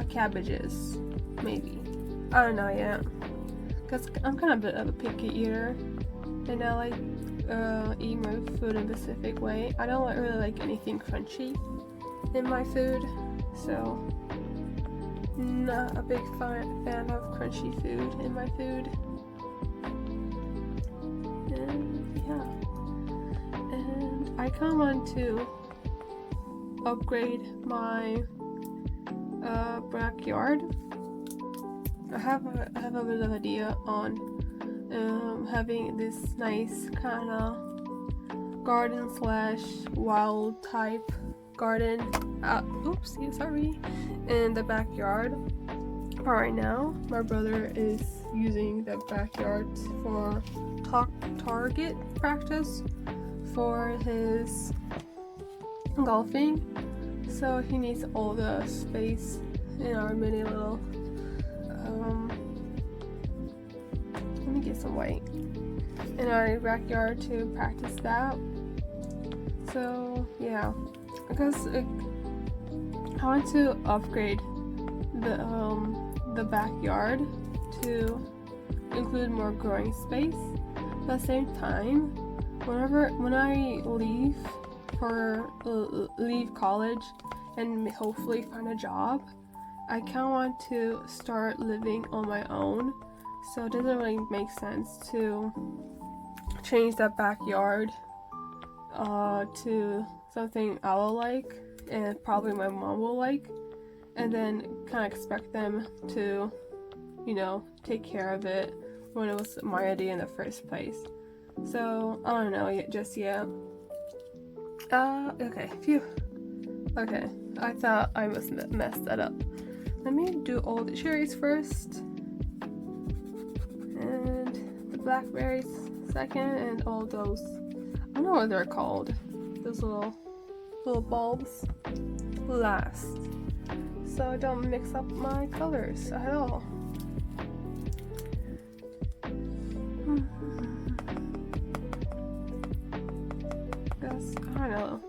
cabbages maybe. I don't know yet, because I'm kind of a bit of a picky eater and I like eat my food in a specific way. I don't really like anything crunchy in my food, so not a big fan of crunchy food in my food. And yeah, and I kind of want to upgrade my backyard. I have a bit of idea on having this nice kind of garden slash wild type garden. Oopsie, sorry. In the backyard. But right now, my brother is using the backyard for target practice for his golfing. So he needs all the space in our mini little. Let me get some white in our backyard to practice that. So yeah, because I want to upgrade the backyard to include more growing space. But at the same time, when I leave college and hopefully find a job, I kind of want to start living on my own. So it doesn't really make sense to change that backyard to something I will like and probably my mom will like, and then kind of expect them to, take care of it when it was my idea in the first place. So I don't know just yet. Okay, phew. Okay, I thought I must mess that up. Let me do all the cherries first, and the blackberries second, and all those, I don't know what they're called, those little bulbs last, so I don't mix up my colors at all. Guess, I don't know,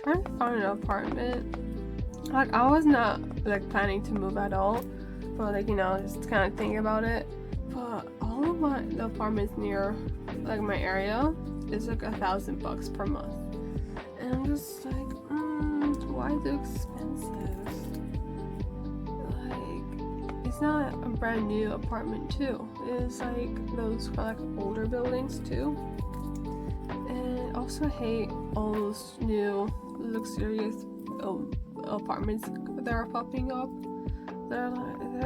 trying to find an apartment. Like, I was not planning to move at all, but just kind of thinking about it. But all of the apartments near my area is $1,000 per month, and I'm just like, why is it expensive? It's not a brand new apartment too. It's those older buildings too. And also hate all those new luxurious apartments that are popping up.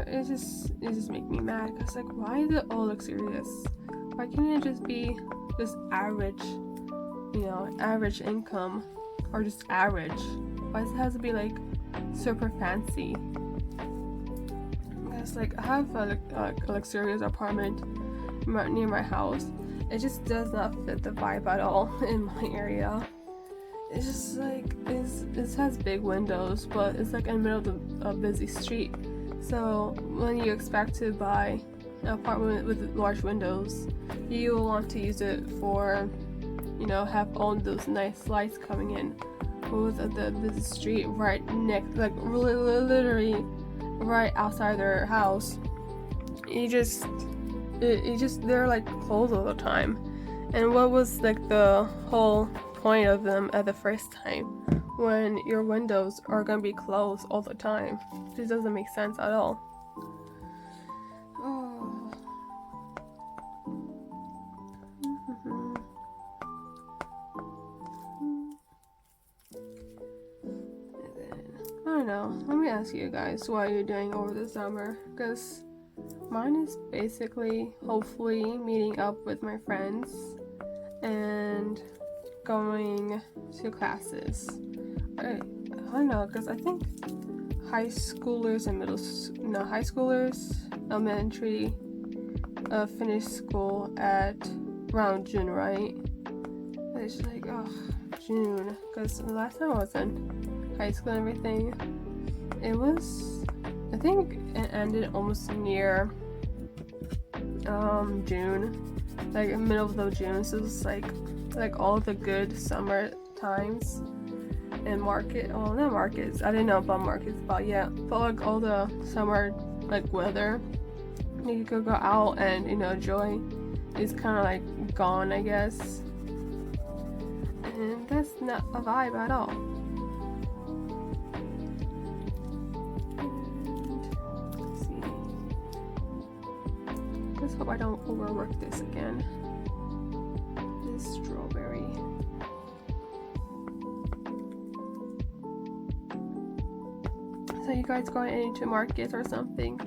It just make me mad, because why is it all luxurious? Why can't it just be just average, average income, or just average? Why does it have to be super fancy? Because I have a luxurious apartment near my house. It just does not fit the vibe at all in my area. It's just it has big windows, but it's in the middle of a busy street. So when you expect to buy an apartment with large windows, you will want to use it for, have all those nice lights coming in. With the busy street right next, literally right outside their house, they're closed all the time. And what was the whole point of them at the first time when your windows are gonna be closed all the time? This doesn't make sense at all. Oh. I don't know. Let me ask you guys what you're doing over the summer, because mine is basically hopefully meeting up with my friends and going to classes. I don't know, because I think high schoolers and high schoolers, elementary, finish school at around June, right? And it's just like, oh, June, because the last time I was in high school and everything, it was, I think it ended almost near June, like middle of June. So it's like all the good summer times and not markets, I didn't know about markets, but yeah, but like all the summer like weather you could go out and enjoy is kind of like gone, I guess, and that's not a vibe at all. And let's see, let's hope I don't overwork this again, this strawberry. So you guys going into markets or something?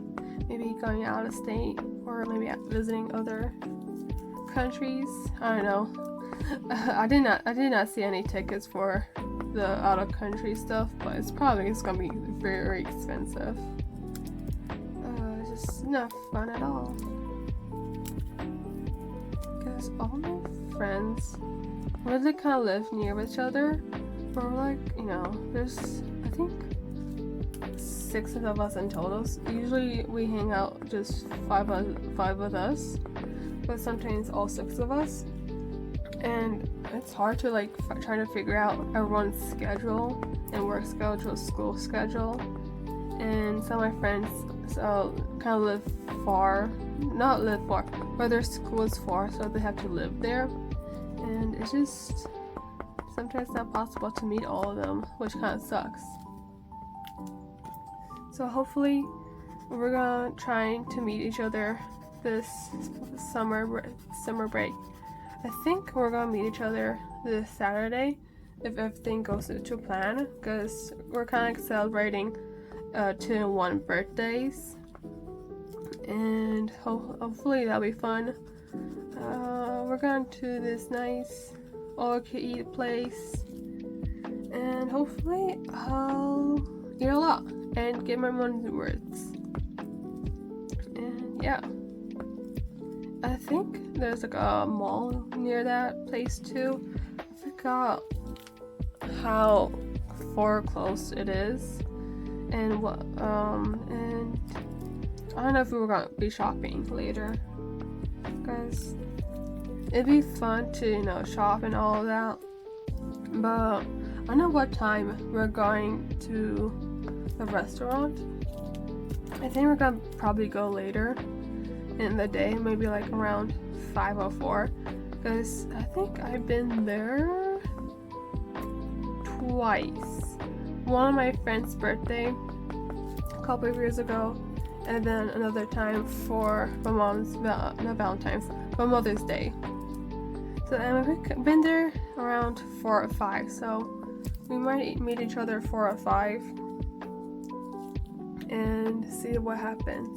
Maybe going out of state, or maybe visiting other countries? I don't know. I did not see any tickets for the out of country stuff, but it's gonna be very expensive. Just not fun at all. Because all my friends really kind of live near each other, or like there's I think 6 of us in total. Usually we hang out just five of us, but sometimes all 6 of us, and it's hard to like try to figure out everyone's schedule and work schedule, school schedule. And some of my friends kind of live far, but their school is far, so they have to live there, and it's just sometimes not possible to meet all of them, which kind of sucks. So hopefully we're gonna try to meet each other this summer break. I think we're gonna meet each other this Saturday if everything goes to plan, because we're kind of celebrating 2-in-1 birthdays, and hopefully that'll be fun. We're going to this nice all-you-can-eat place, and hopefully I'll eat a lot and get my money's worth. And yeah, I think there's like a mall near that place too. I forgot how far close it is, and what and I don't know if we were gonna be shopping later, because it'd be fun to shop and all of that, but I don't know what time we're going to the restaurant. I think we're gonna probably go later in the day, maybe like around 5:04, because I think I've been there twice. One on my friend's birthday a couple of years ago, and then another time for my mom's not Valentine's, but Mother's Day. So I've been there around 4 or 5, so we might meet each other 4 or 5 and see what happens.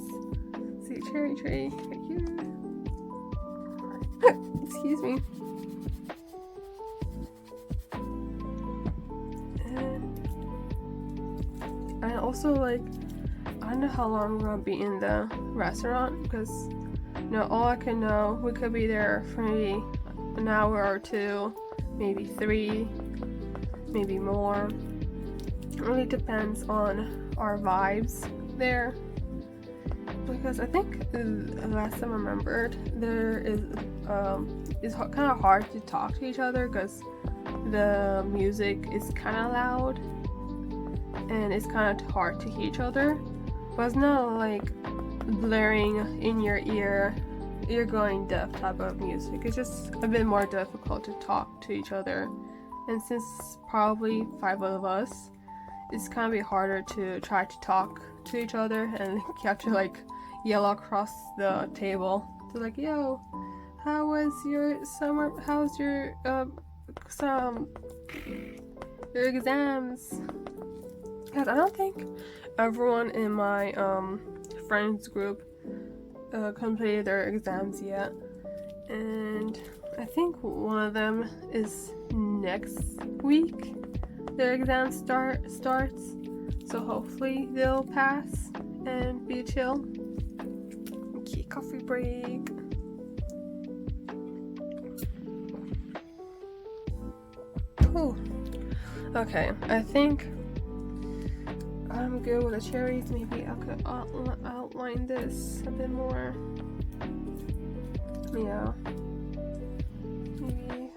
See, cherry tree right here. Excuse me. And also, like, I don't know how long we're gonna be in the restaurant, because all I can know, we could be there for maybe an hour or 2, maybe 3, maybe more. It really depends on our vibes there, because I think the last time I remembered, there is it's kind of hard to talk to each other because the music is kind of loud and it's kind of hard to hear each other, but it's not like blaring in your ear, you're going deaf type of music. It's just a bit more difficult to talk to each other, and since probably 5 of us, it's kind of be harder to try to talk to each other, and you have to like yell across the table to like, yo, how was your summer, how's your exams? Because I don't think everyone in my friends group completed their exams yet, and I think one of them is next week their exam starts, so hopefully they'll pass and be chill. Okay, coffee break. Ooh. Okay, I think I'm good with the cherries. Maybe I could outline this a bit more. Yeah. Maybe.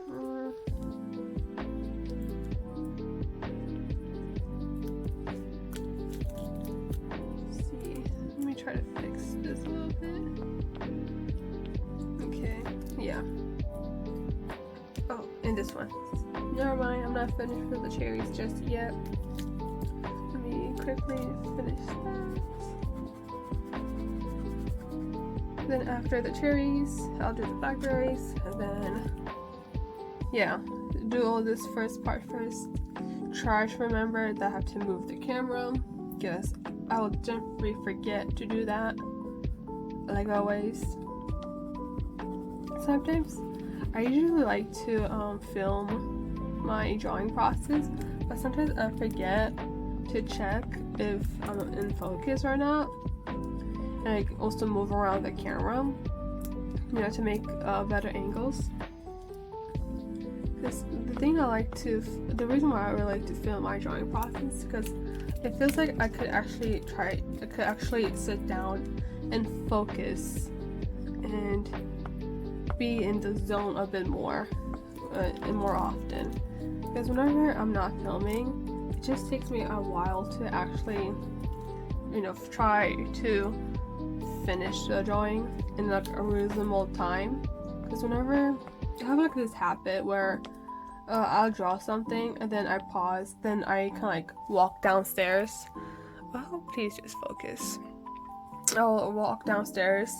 Let's see. Let me try to fix this a little bit. Okay. Yeah. Oh, and this one. Never mind. I'm not finished with the cherries just yet. Let me quickly finish that. Then after the cherries, I'll do the blackberries, and then yeah, do all this first part first. Try to remember that I have to move the camera, because I will generally forget to do that, like always. Sometimes I usually like to film my drawing process, but sometimes I forget to check if I'm in focus or not. And I also move around the camera, you know, to make better angles. Because the reason why I really like to film my drawing process is because it feels like I could actually sit down and focus and be in the zone a bit more and more often. Because whenever I'm not filming, it just takes me a while to actually, you know, try to finish the drawing in like a reasonable time. Because whenever I have like this habit where I'll draw something and then I pause, then I kind of like walk downstairs. Oh, please just focus. I'll walk downstairs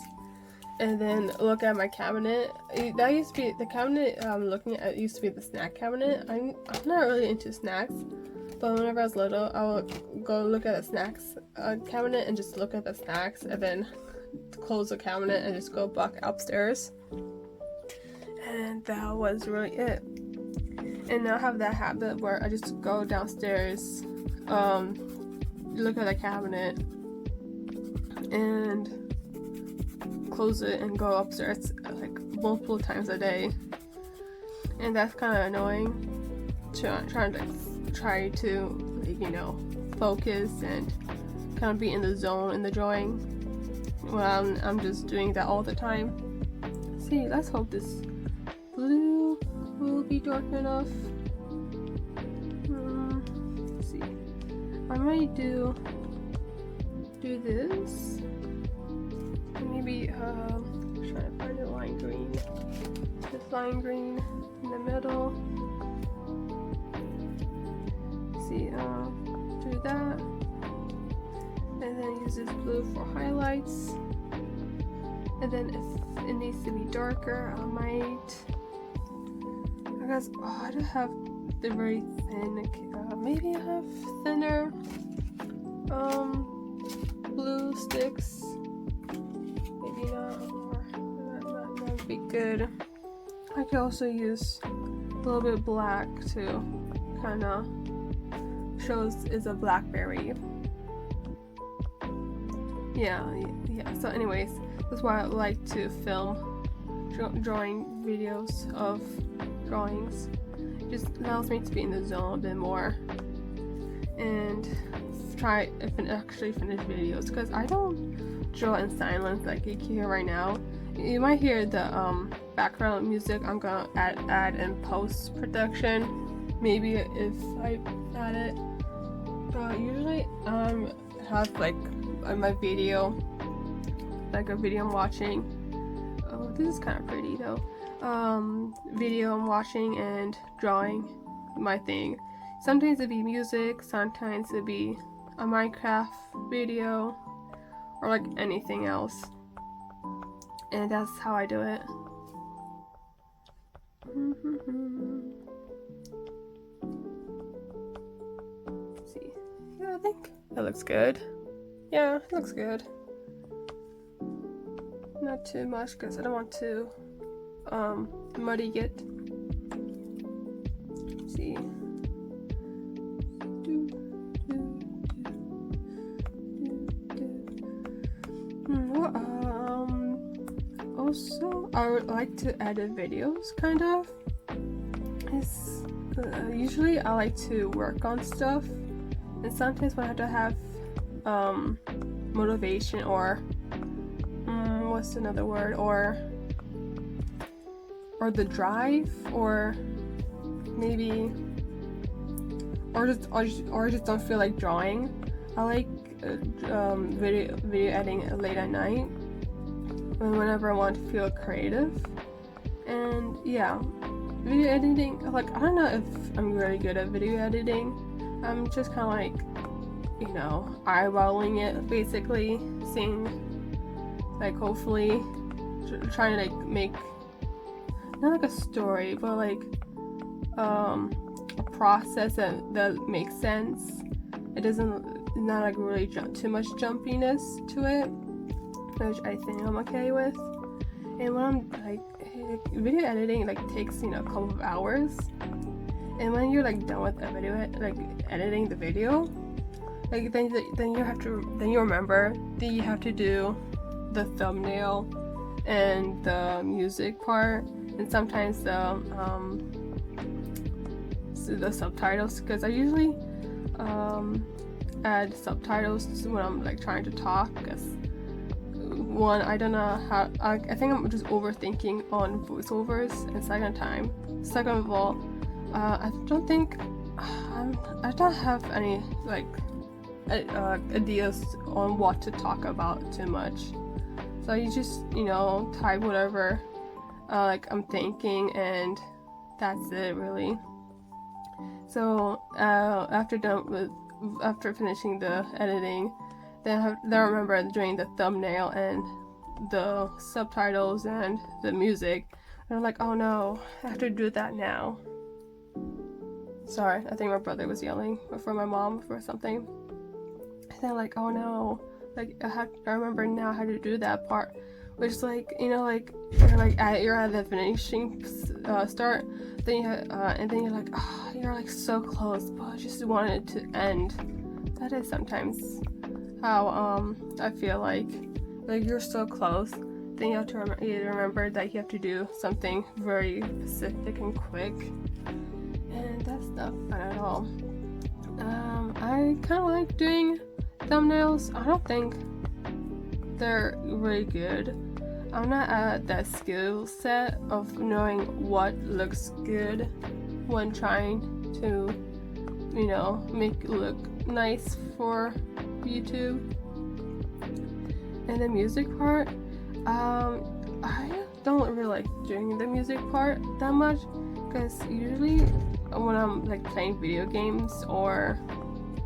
and then look at my cabinet. That used to be the cabinet I'm looking at. Used to be the snack cabinet. I'm not really into snacks, but whenever I was little, I would go look at the snacks cabinet and just look at the snacks, and then close the cabinet and just go back upstairs. And that was really it. And now I have that habit where I just go downstairs, look at the cabinet, and close it and go upstairs like multiple times a day. And that's kind of annoying. Try to like, you know, focus and kind of be in the zone in the drawing. Well, I'm just doing that all the time. See, let's hope this blue will be dark enough. Let's see. I might do this. Maybe try to find a lime green. This lime green in the middle. See, do that. And then use this blue for highlights. And then if it needs to be darker, I might. I guess I don't have the very thin. Maybe I have thinner blue sticks. Maybe not, or that would be good. I could also use a little bit of black to kind of shows is a blackberry. Yeah. So anyways, that's why I like to film drawing videos of drawings. It just allows me to be in the zone a bit more and try and actually finish videos, because I don't draw in silence like you can hear right now. You might hear the background music I'm gonna add in post-production, maybe if I add it. But usually have like my video, like a video I'm watching. Oh, this is kind of pretty though. Video I'm watching and drawing my thing. Sometimes it'd be music, sometimes it'd be a Minecraft video, or like anything else. And that's how I do it. Let's see. Yeah, I think that looks good. Yeah, it looks good. Not too much because I don't want to muddy it. Let's see. also I would like to edit videos, kind of. Usually I like to work on stuff, and sometimes when I have to have motivation, or what's another word, or the drive, or maybe or just don't feel like drawing. I like video editing late at night, whenever I want to feel creative. And yeah, video editing, like, I don't know if I'm very good at video editing. I'm just kind of like, you know, eyeballing it, basically, seeing, like, hopefully trying to like make not like a story, but like a process that makes sense. It doesn't, not like really too much jumpiness to it, which I think I'm okay with. And when I'm like, video editing like takes, you know, a couple of hours, and when you're like done with the video, like editing the video, like then you remember that you have to do the thumbnail and the music part, and sometimes the subtitles, because I usually add subtitles when I'm like trying to talk, because one, I don't know how, I think I'm just overthinking on voiceovers, and second of all, I don't have any like ideas on what to talk about too much, so you just, you know, type whatever like I'm thinking, and that's it really. So after finishing the editing, then I remember doing the thumbnail and the subtitles and the music, and I'm like, oh no, I have to do that now. Sorry, I think my brother was yelling for my mom for something. And then like, oh no, like I remember now how to do that part, which is like, you know, like you're at the finishing start, then and then you're like, oh, you're like so close, but I just wanted it to end. That is sometimes how I feel like you're so close, then you have to remember that you have to do something very specific and quick, and that's not fun at all. I kind of like doing thumbnails. I don't think they're really good. I'm not at that skill set of knowing what looks good when trying to, you know, make it look nice for YouTube. And the music part, I don't really like doing the music part that much, because usually when I'm like playing video games, or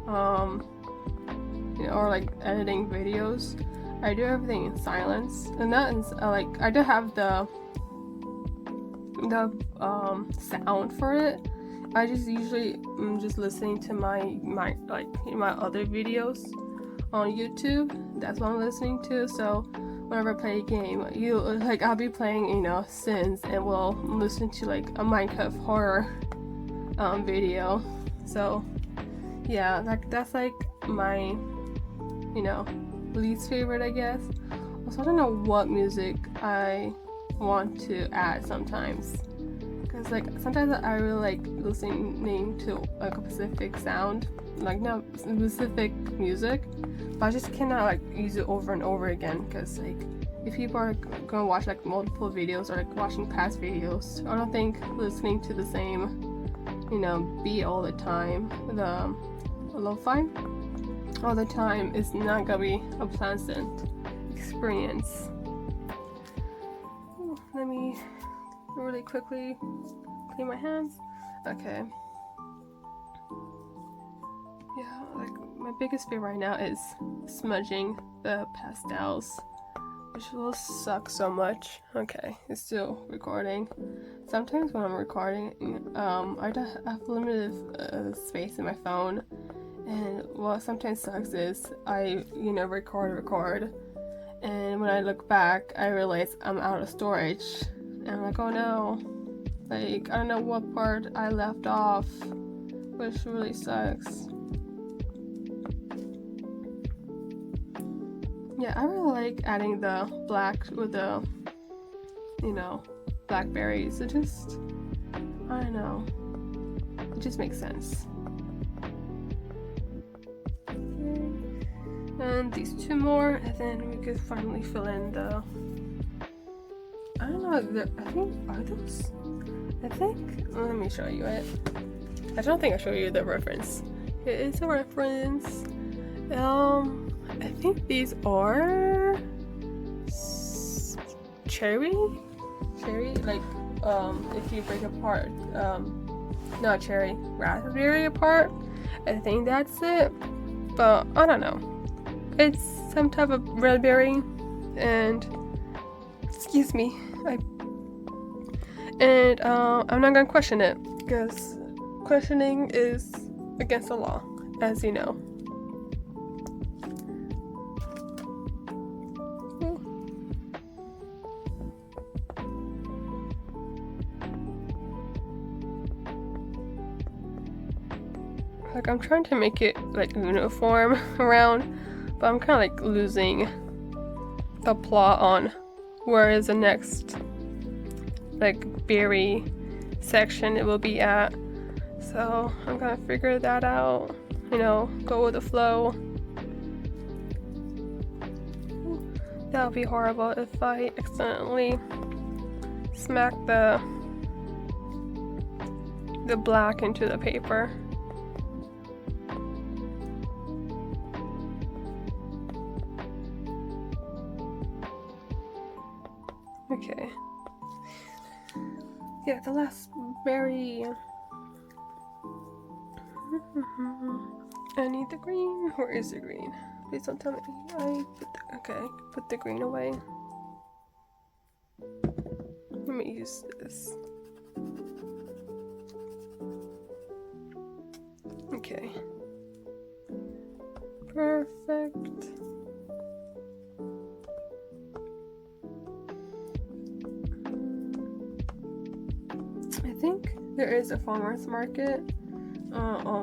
you know, or like editing videos, I do everything in silence, and that is like, I do have the sound for it. I just usually just listening to my other videos on YouTube. That's what I'm listening to. So whenever I play a game, I'll be playing, you know, Sims, and we'll listen to like a Minecraft horror video. So yeah, that's like my, you know, least favorite, I guess. Also, I don't know what music I want to add sometimes, because like sometimes I really like listening to like a specific sound, like not specific music, but I just cannot like use it over and over again, because like if people are gonna watch like multiple videos, or like watching past videos, I don't think listening to the same, you know, beat all the time, the lo-fi all the time, is not gonna be a pleasant experience. Let me really quickly clean my hands. Okay. Yeah, like my biggest fear right now is smudging the pastels, which will suck so much. Okay, it's still recording. Sometimes when I'm recording, I have limited space in my phone, and what sometimes sucks is I, you know, record, and when I look back, I realize I'm out of storage, and I'm like, oh no, like I don't know what part I left off, which really sucks. Yeah, I really like adding the black with the you know, blackberries. It just, I don't know, it just makes sense. And these 2 more, and then we could finally fill in the, I don't know, I think, are those? I think, let me show you it. I don't think I showed you the reference. It is a reference. I think these are cherry, like, if you break apart, not cherry, raspberry apart. I think that's it, but I don't know. It's some type of red berry, and excuse me, I'm not gonna question it because questioning is against the law, as you know. Like, I'm trying to make it like uniform around, but I'm kind of like losing the plot on where is the next like berry section it will be at. So I'm gonna figure that out, you know, go with the flow. That would be horrible if I accidentally smack the black into the paper. Okay. Yeah, the last berry. I need the green. Where is the green? Please don't tell me. Okay, put the green away. Let me use this. Okay. Perfect. I think there is a farmer's market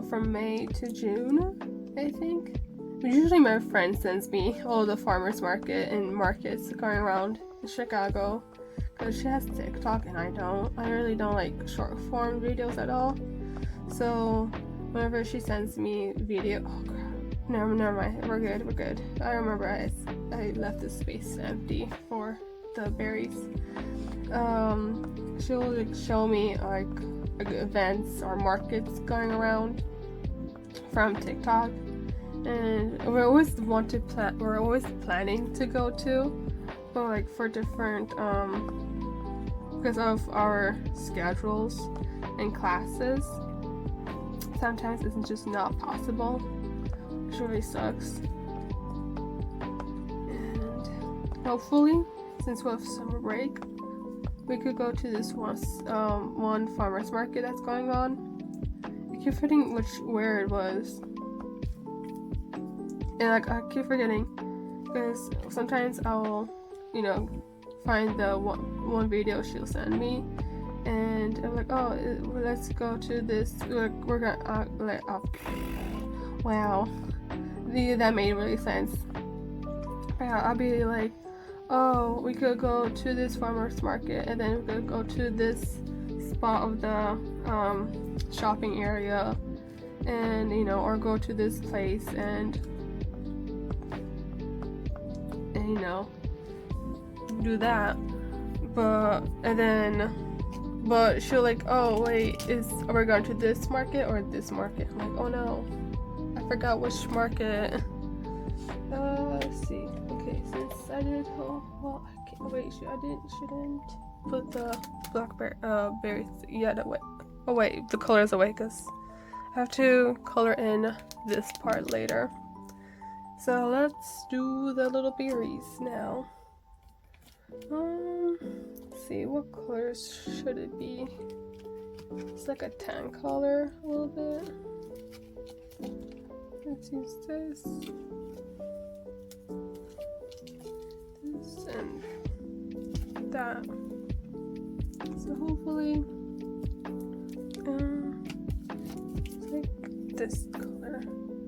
from May to June, I think. Usually my friend sends me all the farmer's market and markets going around in Chicago because she has TikTok and I don't. I really don't like short form videos at all. So whenever she sends me video, oh crap, never mind, we're good. I remember I left the space empty for the berries. She'll like show me like events or markets going around from TikTok, and we're always planning to go to, but like for different because of our schedules and classes, sometimes it's just not possible, which really sucks. And hopefully, since we have summer break, we could go to this one farmer's market that's going on. I keep forgetting where it was, and like I keep forgetting because sometimes I'll, you know, find the one video she'll send me, and I'm like, oh, let's go to this. We're gonna wow, that made really sense. Yeah, I'll be like, oh, we could go to this farmer's market, and then we could go to this spot of the shopping area, and you know, or go to this place and you know, do that. But she'll like, oh wait, are we going to this market or this market? I'm like, oh no, I forgot which market. Let's see. Okay, since I did, well, I can't wait. Shouldn't put the blackberry berries yet away. Oh wait, the colors away because I have to color in this part later. So let's do the little berries now. Let's see, what colors should it be? It's like a tan color a little bit. Let's use this. And that. So hopefully it's like this color,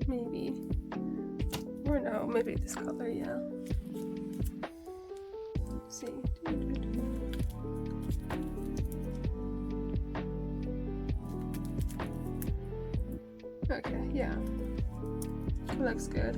maybe, or no, maybe this color. Yeah, let's see. Okay, yeah. It looks good.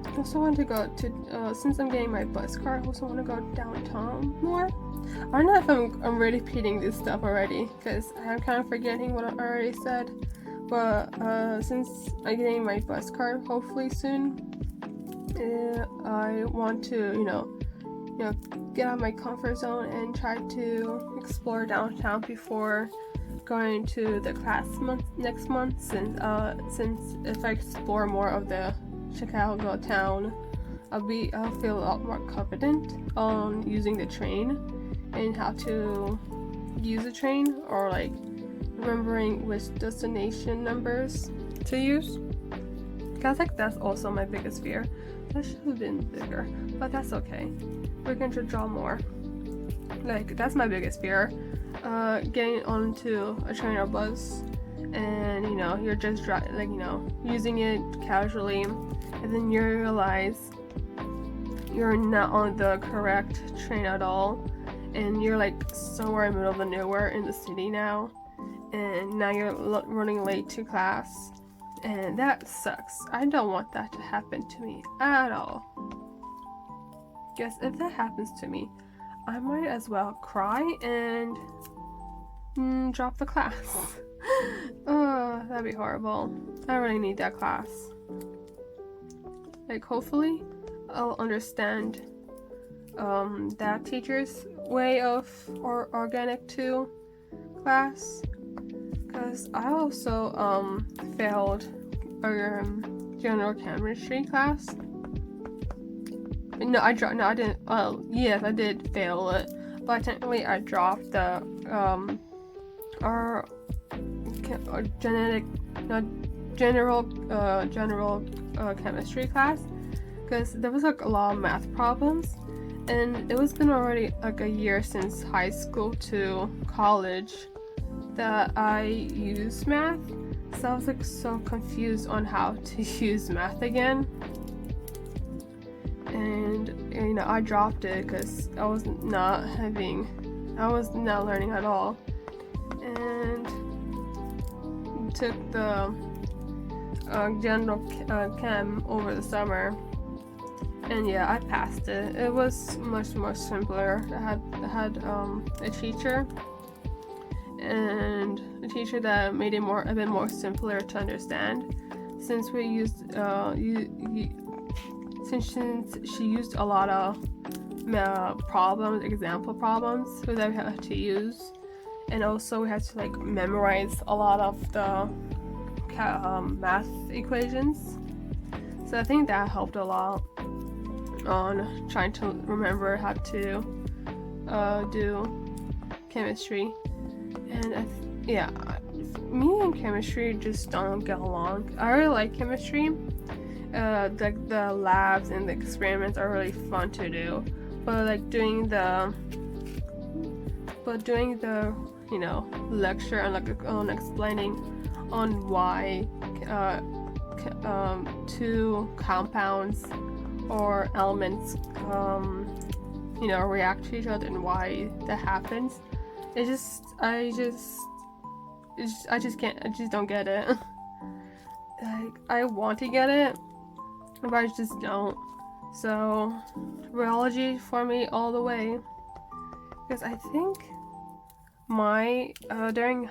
I also want to go to, since I'm getting my bus card, I also want to go downtown more. I don't know if I'm repeating this stuff already, because I'm kind of forgetting what I already said. But since I'm getting my bus card hopefully soon, I want to, get out of my comfort zone and try to explore downtown before going to the class next month. Since if I explore more of the Chicago town, I'll feel a lot more confident on using the train and how to use the train, or like remembering which destination numbers to use. Cause like that's also my biggest fear. That should have been bigger, but that's okay. We're going to draw more. Like that's my biggest fear. Getting onto a train or bus, and you're just using it casually, and then you realize you're not on the correct train at all, and you're like somewhere in the middle of nowhere in the city now, and now you're running late to class, and that sucks. I don't want that to happen to me at all. Guess if that happens to me, I might as well cry and drop the class. Oh, that'd be horrible. I really need that class. Like hopefully I'll understand that teacher's way of organic 2 class, because I also failed a general chemistry class. No, I didn't. Yes, I did fail it, but technically I dropped the general chemistry class, because there was like a lot of math problems, and it was been already like a year since high school to college that I used math, so I was like so confused on how to use math again. And I dropped it because I was not learning at all, and took the general chem over the summer, and yeah, I passed it. It was much more simpler. I had a teacher, and a teacher that made it a bit more simpler to understand, since we used since she used a lot of example problems that we had to use, and also we had to like memorize a lot of the math equations. So I think that helped a lot on trying to remember how to do chemistry. And me and chemistry just don't get along. I really like chemistry. The labs and the experiments are really fun to do, but like doing the lecture and like on explaining on why 2 compounds or elements react to each other and why that happens, I just don't get it. Like I want to get it, but I just don't. So biology for me all the way, because I think my during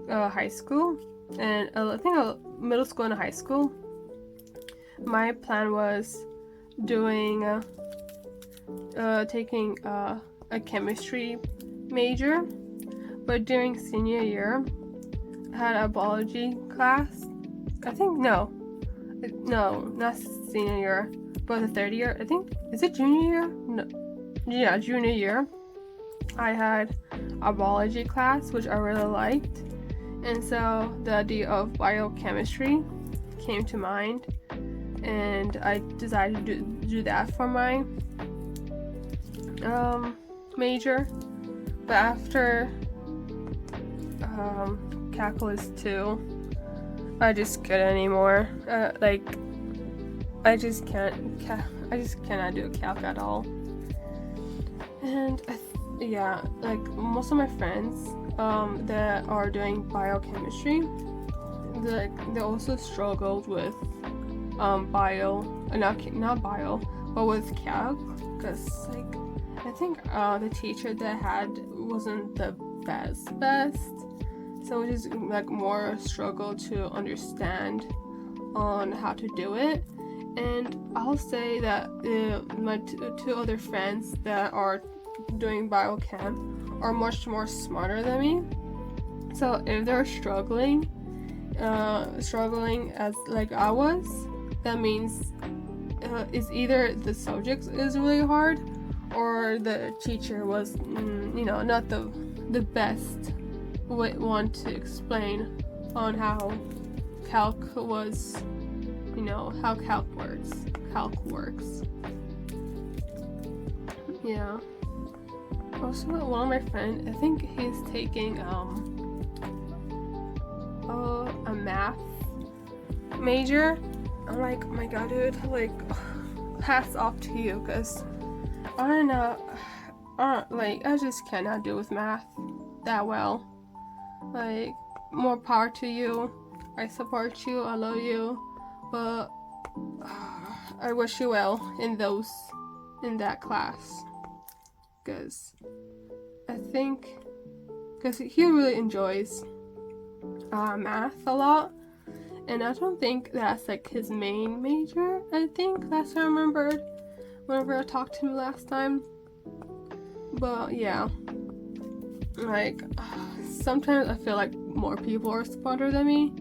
high school and I think middle school and high school, my plan was doing taking a chemistry major, but during senior year I had a biology class. I think no, not senior year, but the third year. I think, is it junior year? No, yeah, junior year. I had a biology class which I really liked, and so the idea of biochemistry came to mind, and I decided to do that for my major. But after calculus 2, I just couldn't anymore. I just cannot do calc at all. And yeah, like most of my friends that are doing biochemistry, they also struggled with not bio, but with calc, because like I think the teacher that I had wasn't the best, so it is like more struggle to understand on how to do it. And I'll say that my two other friends that are doing biochem are much more smarter than me. So if they're struggling as like I was, that means it's either the subject is really hard or the teacher was not the best one to explain on how calc was, how calc works. Yeah. Also, one of my friends, I think he's taking a math major. I'm like, oh my god, dude, like, hats off to you, because I don't know, like, I just cannot do with math that well. Like, more power to you. I support you, I love you, but I wish you well in that class, because I think he really enjoys math a lot, and I don't think that's like his main major. I think that's what I remembered whenever I talked to him last time. But yeah, like sometimes I feel like more people are smarter than me.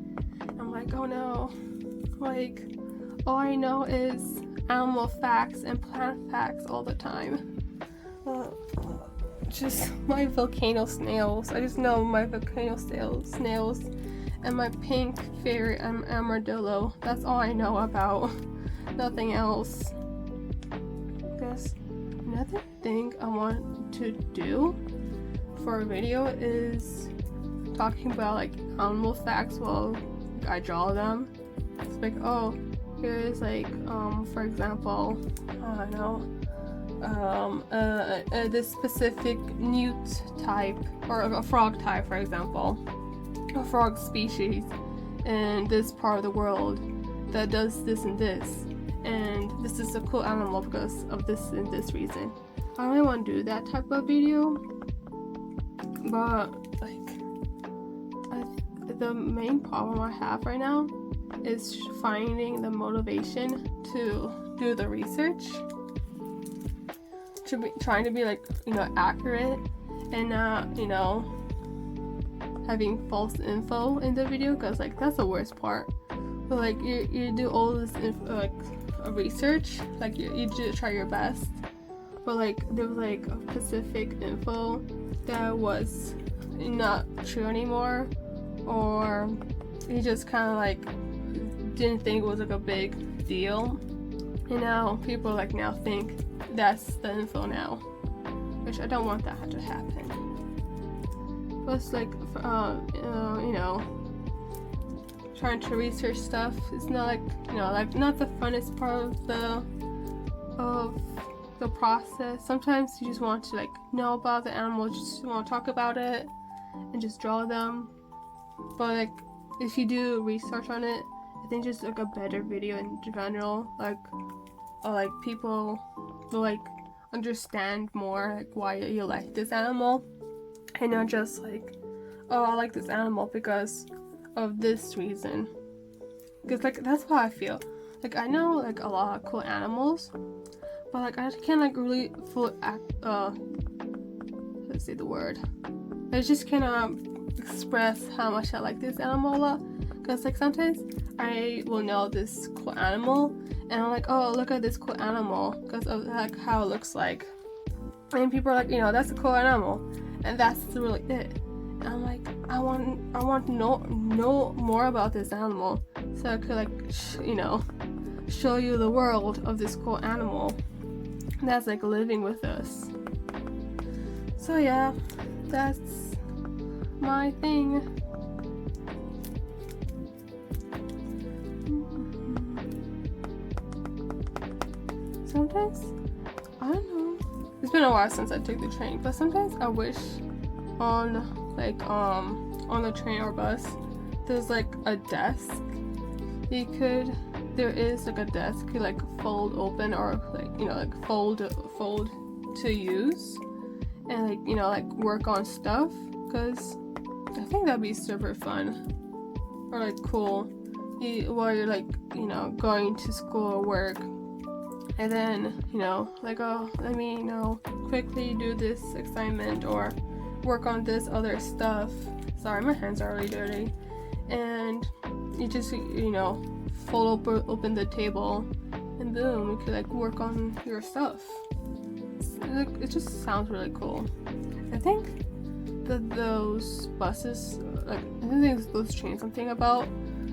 I'm like, oh no, like all I know is animal facts and plant facts all the time. Just my volcano snails. I just know my volcano snails and my pink fairy armadillo. That's all I know about. Nothing else. Guess another thing I want to do for a video is talking about like animal facts while I draw them. It's like, oh, here's like for example, I don't know, this specific newt type or a frog type, for example, a frog species in this part of the world that does this and this, and this is a cool animal because of this and this reason. I really want to do that type of video, but like the main problem I have right now is finding the motivation to do the research, to be trying to be like accurate and not having false info in the video, because like that's the worst part. But like you do all this research, like you do try your best, but like there was like a specific info that was not true anymore, or you just kind of like didn't think it was like a big deal, and now people like now think that's the info now, which I don't want that to happen. Plus like trying to research stuff is not like like not the funnest part of the process. Sometimes you just want to like know about the animal, just want to talk about it and just draw them. But like if you do research on it, I think just like a better video in general, like people will like understand more like why you like this animal, and not just like, oh, I like this animal because of this reason. Because like that's how I feel. Like I know like a lot of cool animals, but like I can't like really let's say the word. I just cannot express how much I like this animal a lot. Because like sometimes I will know this cool animal and I'm like, oh, look at this cool animal because of like how it looks like, and people are like, that's a cool animal, and that's really it. And I'm like, I want to know more about this animal so I could like show you the world of this cool animal that's like living with us. So yeah, that's my thing. Sometimes, I don't know, it's been a while since I took the train, but sometimes I wish on the train or bus there's like a desk. There is like a desk you like fold open, or like, you know, like fold to use, and like, you know, like work on stuff, because I think that'd be super fun or like cool while you're like, you know, going to school or work, and then, you know, like, oh, let me, you know, quickly do this assignment or work on this other stuff. Sorry, my hands are really dirty. And you just, you know, fold open the table, and boom, you could like work on your stuff. It just sounds really cool. I think that those buses, like, I think those trains I'm thinking about,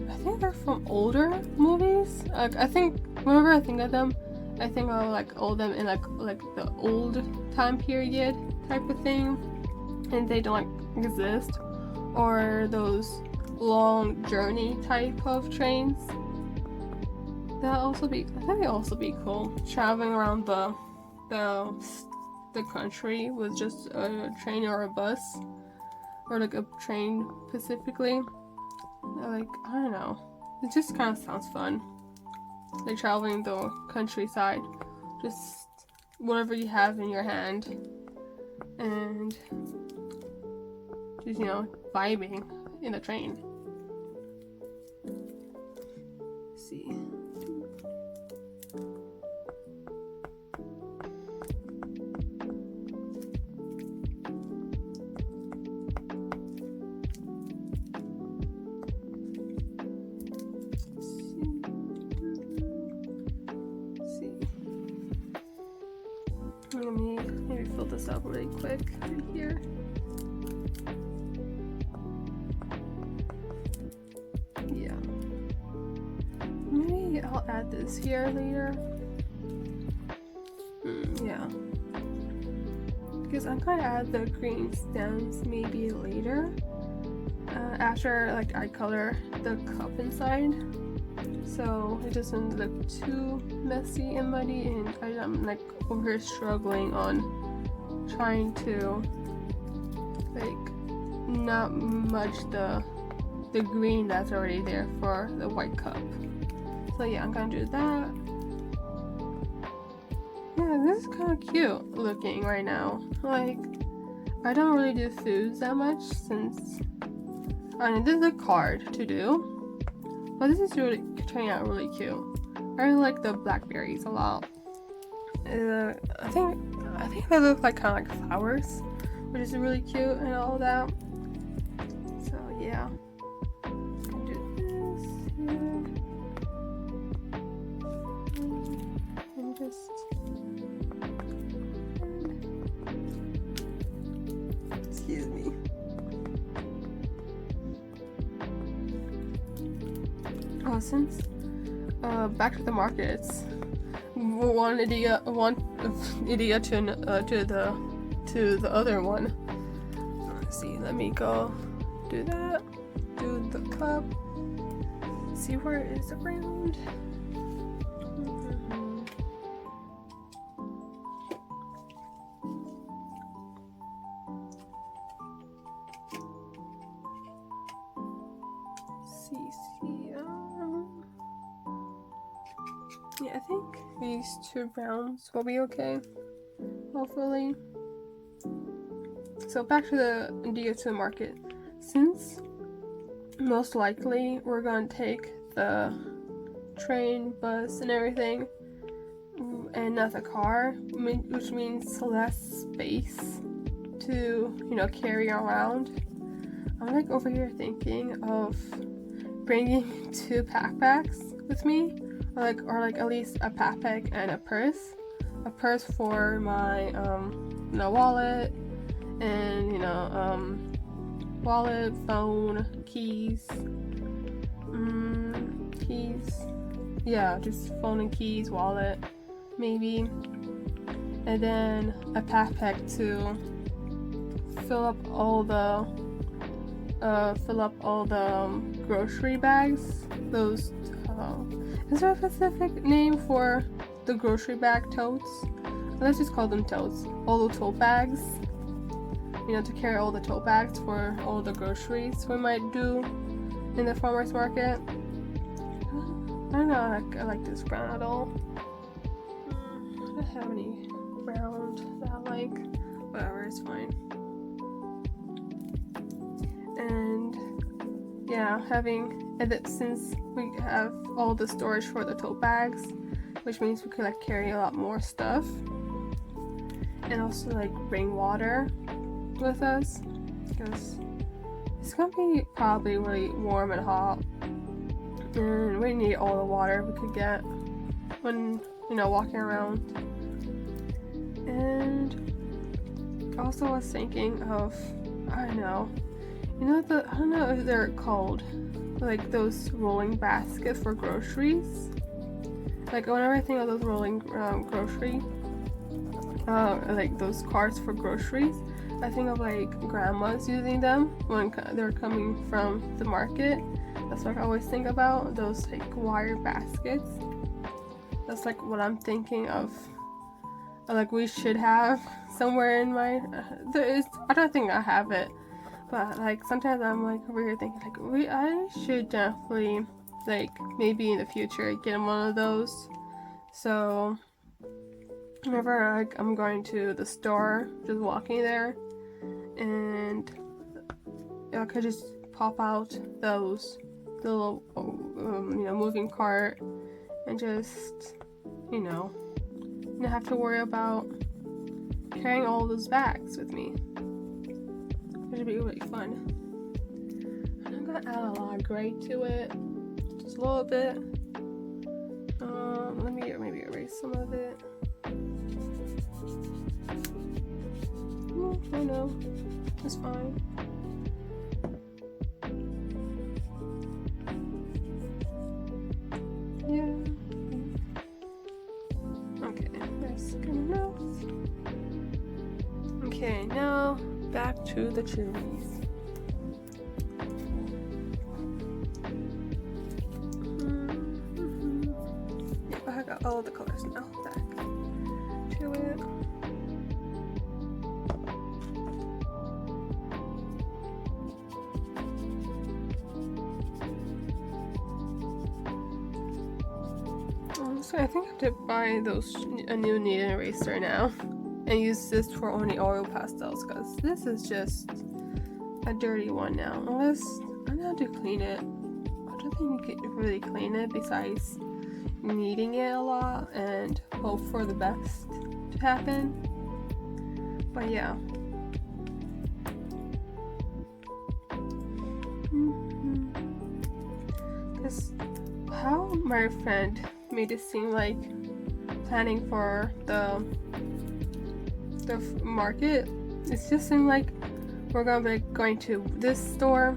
I think they're from older movies. Like, I think whenever I think of them, I think I'll like old them in like the old time period type of thing, and they don't like exist, or those long journey type of trains. I think it'd also be cool traveling around the country with just a train or a bus, or like a train specifically. Like, I don't know, it just kind of sounds fun, like traveling the countryside, just whatever you have in your hand, and just, you know, vibing in the train. Let's see. Let me maybe fill this up really quick right here. Yeah. Maybe I'll add this here later. Yeah. Because I'm gonna add the green stems maybe later. After like I color the cup inside, so it doesn't look too messy and muddy, and I'm like over here struggling on trying to like not mudge the green that's already there for the white cup. So yeah, I'm gonna do that. Yeah, this is kind of cute looking right now. Like, I don't really do foods that much, since I mean, this is a card to do, but this is really turning out really cute. I really like the blackberries a lot. I think they look like kind of like flowers, which is really cute and all that. So yeah, do this here and just excuse me. Oh, since back to the markets, one idiot to the other one. Let's see, let me go do that, do the cup, see where it is around. Yeah, I think these two browns will be okay, hopefully. So back to the idea to the market. Since most likely we're gonna take the train, bus, and everything, and not the car, which means less space to, you know, carry around. I'm like over here thinking of bringing 2 backpacks with me, or like at least a backpack and a purse for my you know, wallet, and you know, wallet, phone, keys, yeah, just phone and keys, wallet, maybe. And then a backpack to fill up all the grocery bags. Those is there a specific name for the grocery bag totes? Let's just call them totes. All the tote bags. You know, to carry all the tote bags for all the groceries we might do in the farmer's market. I don't know, I like this brand at all. I don't have any brand that I like. Whatever, it's fine. And yeah, since we have all the storage for the tote bags, which means we could like carry a lot more stuff, and also like bring water with us, because it's gonna be probably really warm and hot, and we need all the water we could get when, you know, walking around. And also was thinking of, I don't know, you know, I don't know if they're called like those rolling baskets for groceries. Like whenever I think of those rolling grocery, like those carts for groceries, I think of like grandmas using them when they're coming from the market. That's what I always think about, those like wire baskets. That's like what I'm thinking of. Like we should have somewhere in my. I don't think I have it, but like sometimes I'm like over here thinking like I should definitely like maybe in the future get one of those. So whenever like I'm going to the store, just walking there, and I could just pop out those little you know, moving cart, and just, you know, not have to worry about carrying all those bags with me. It should be really fun. I'm gonna add a lot of gray to it, just a little bit. Let me maybe erase some of it. Oh no, it's fine. Yeah. Okay, that's good enough. Okay, now back to the chilies. Yep, I got all the colors now. Back to it. So I think I have to buy a new kneading eraser now and use this for only oil pastels, because this is just a dirty one now. Unless I know how to clean it. I don't think you can really clean it besides kneading it a lot and hope for the best to happen. But yeah. Because how my friend made it seem like planning for the market, it just seemed like we're gonna be going to this store,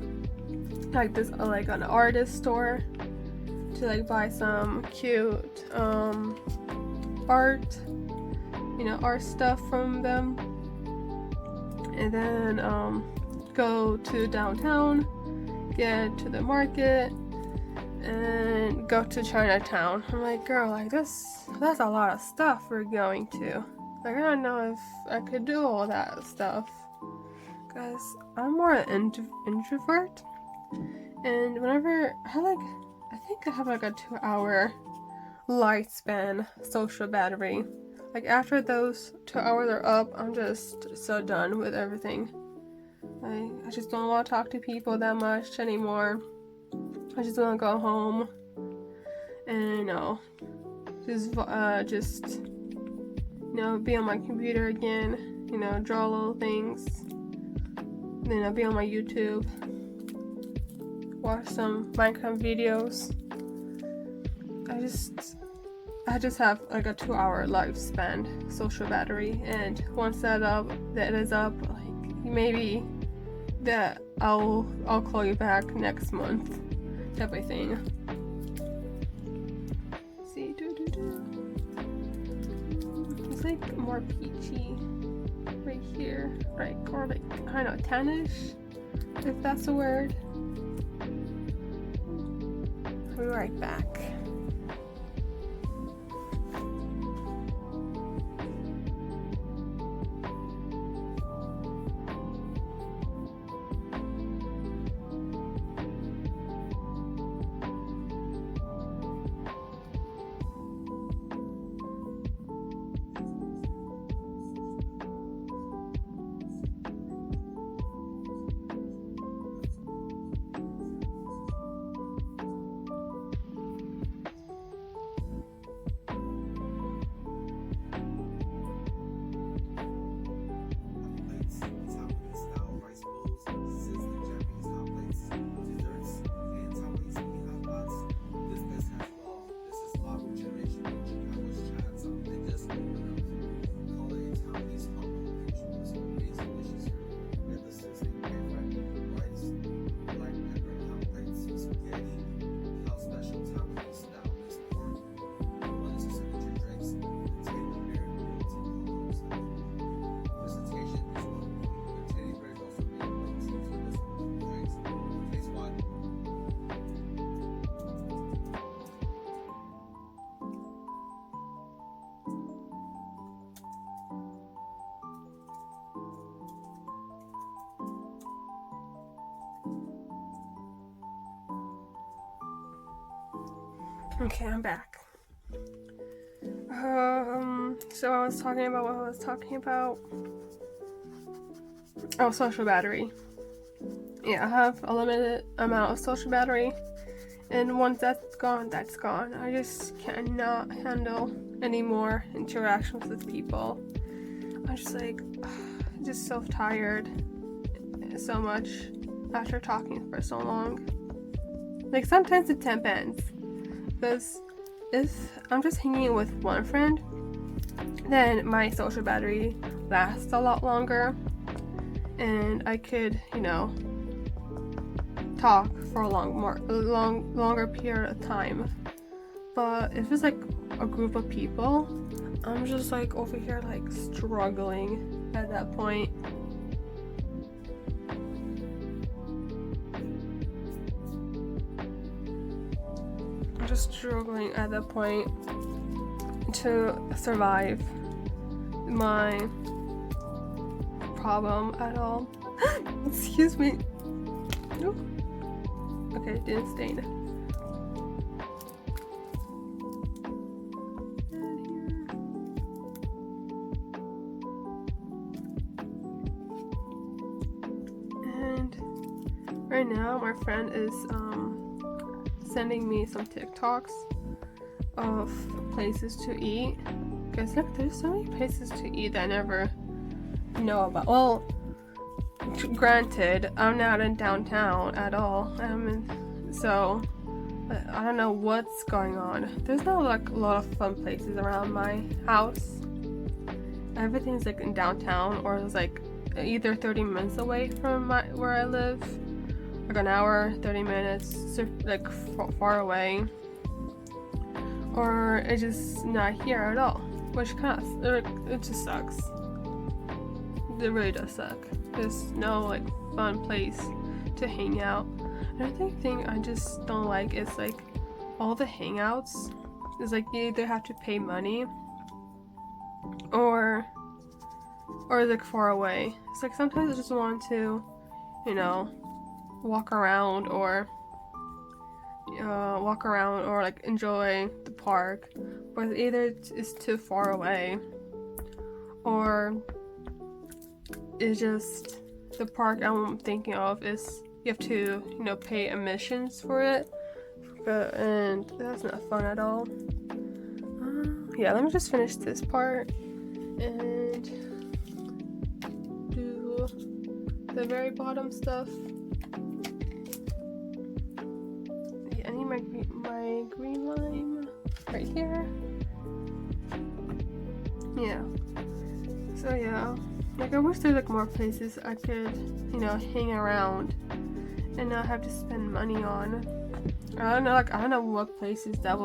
like this like an artist store, to like buy some cute art, you know, art stuff from them, and then go to downtown, get to the market, and go to Chinatown. I'm like, girl, like that's a lot of stuff we're going to. Like, I don't know if I could do all that stuff, because I'm more an introvert, and whenever I think I have like a 2-hour lifespan social battery. Like after those 2 hours are up, I'm just so done with everything. I just don't want to talk to people that much anymore. I just want to go home and, you know, just you know, be on my computer again, you know, draw little things, you know, be on my YouTube, watch some Minecraft videos. I just have like a 2-hour lifespan social battery, and once that is up, like maybe that I'll call you back next month type of thing. like more peachy right here, like, or like kind of tannish, if that's a word. I'll be right back. Okay, I'm back. So I was talking about what I was talking about. Oh, social battery. Yeah, I have a limited amount of social battery, and once that's gone, that's gone. I just cannot handle any more interactions with people. I'm just like, just so tired so much after talking for so long. Like, sometimes it depends. Because if I'm just hanging with one friend, then my social battery lasts a lot longer and I could, talk for a longer period of time. But if it's like a group of people, I'm just like over here like struggling at that point. Just struggling at that point to survive my problem at all. Excuse me. Nope. Okay, didn't stain. And right now my friend is sending me some TikToks of places to eat. Because look, there's so many places to eat that I never know about. Well, granted, I'm not in downtown at all. So I don't know what's going on. There's not like a lot of fun places around my house. Everything's like in downtown, or it's like either 30 minutes away from where I live, like an hour, 30 minutes, like far away, or it's just not here at all, which kind of, it just sucks. It really does suck. There's no like fun place to hang out. Another thing I just don't like is like all the hangouts is like you either have to pay money or like far away. It's like sometimes I just want to, walk around or like enjoy the park, but either it's too far away or it's just the park I'm thinking of is you have to pay admissions for it, and that's not fun at all. Yeah, let me just finish this part and do the very bottom stuff. Yeah, I need my green lime right here. Yeah. So yeah, like I wish there's like more places I could, hang around and not have to spend money on. I don't know what places that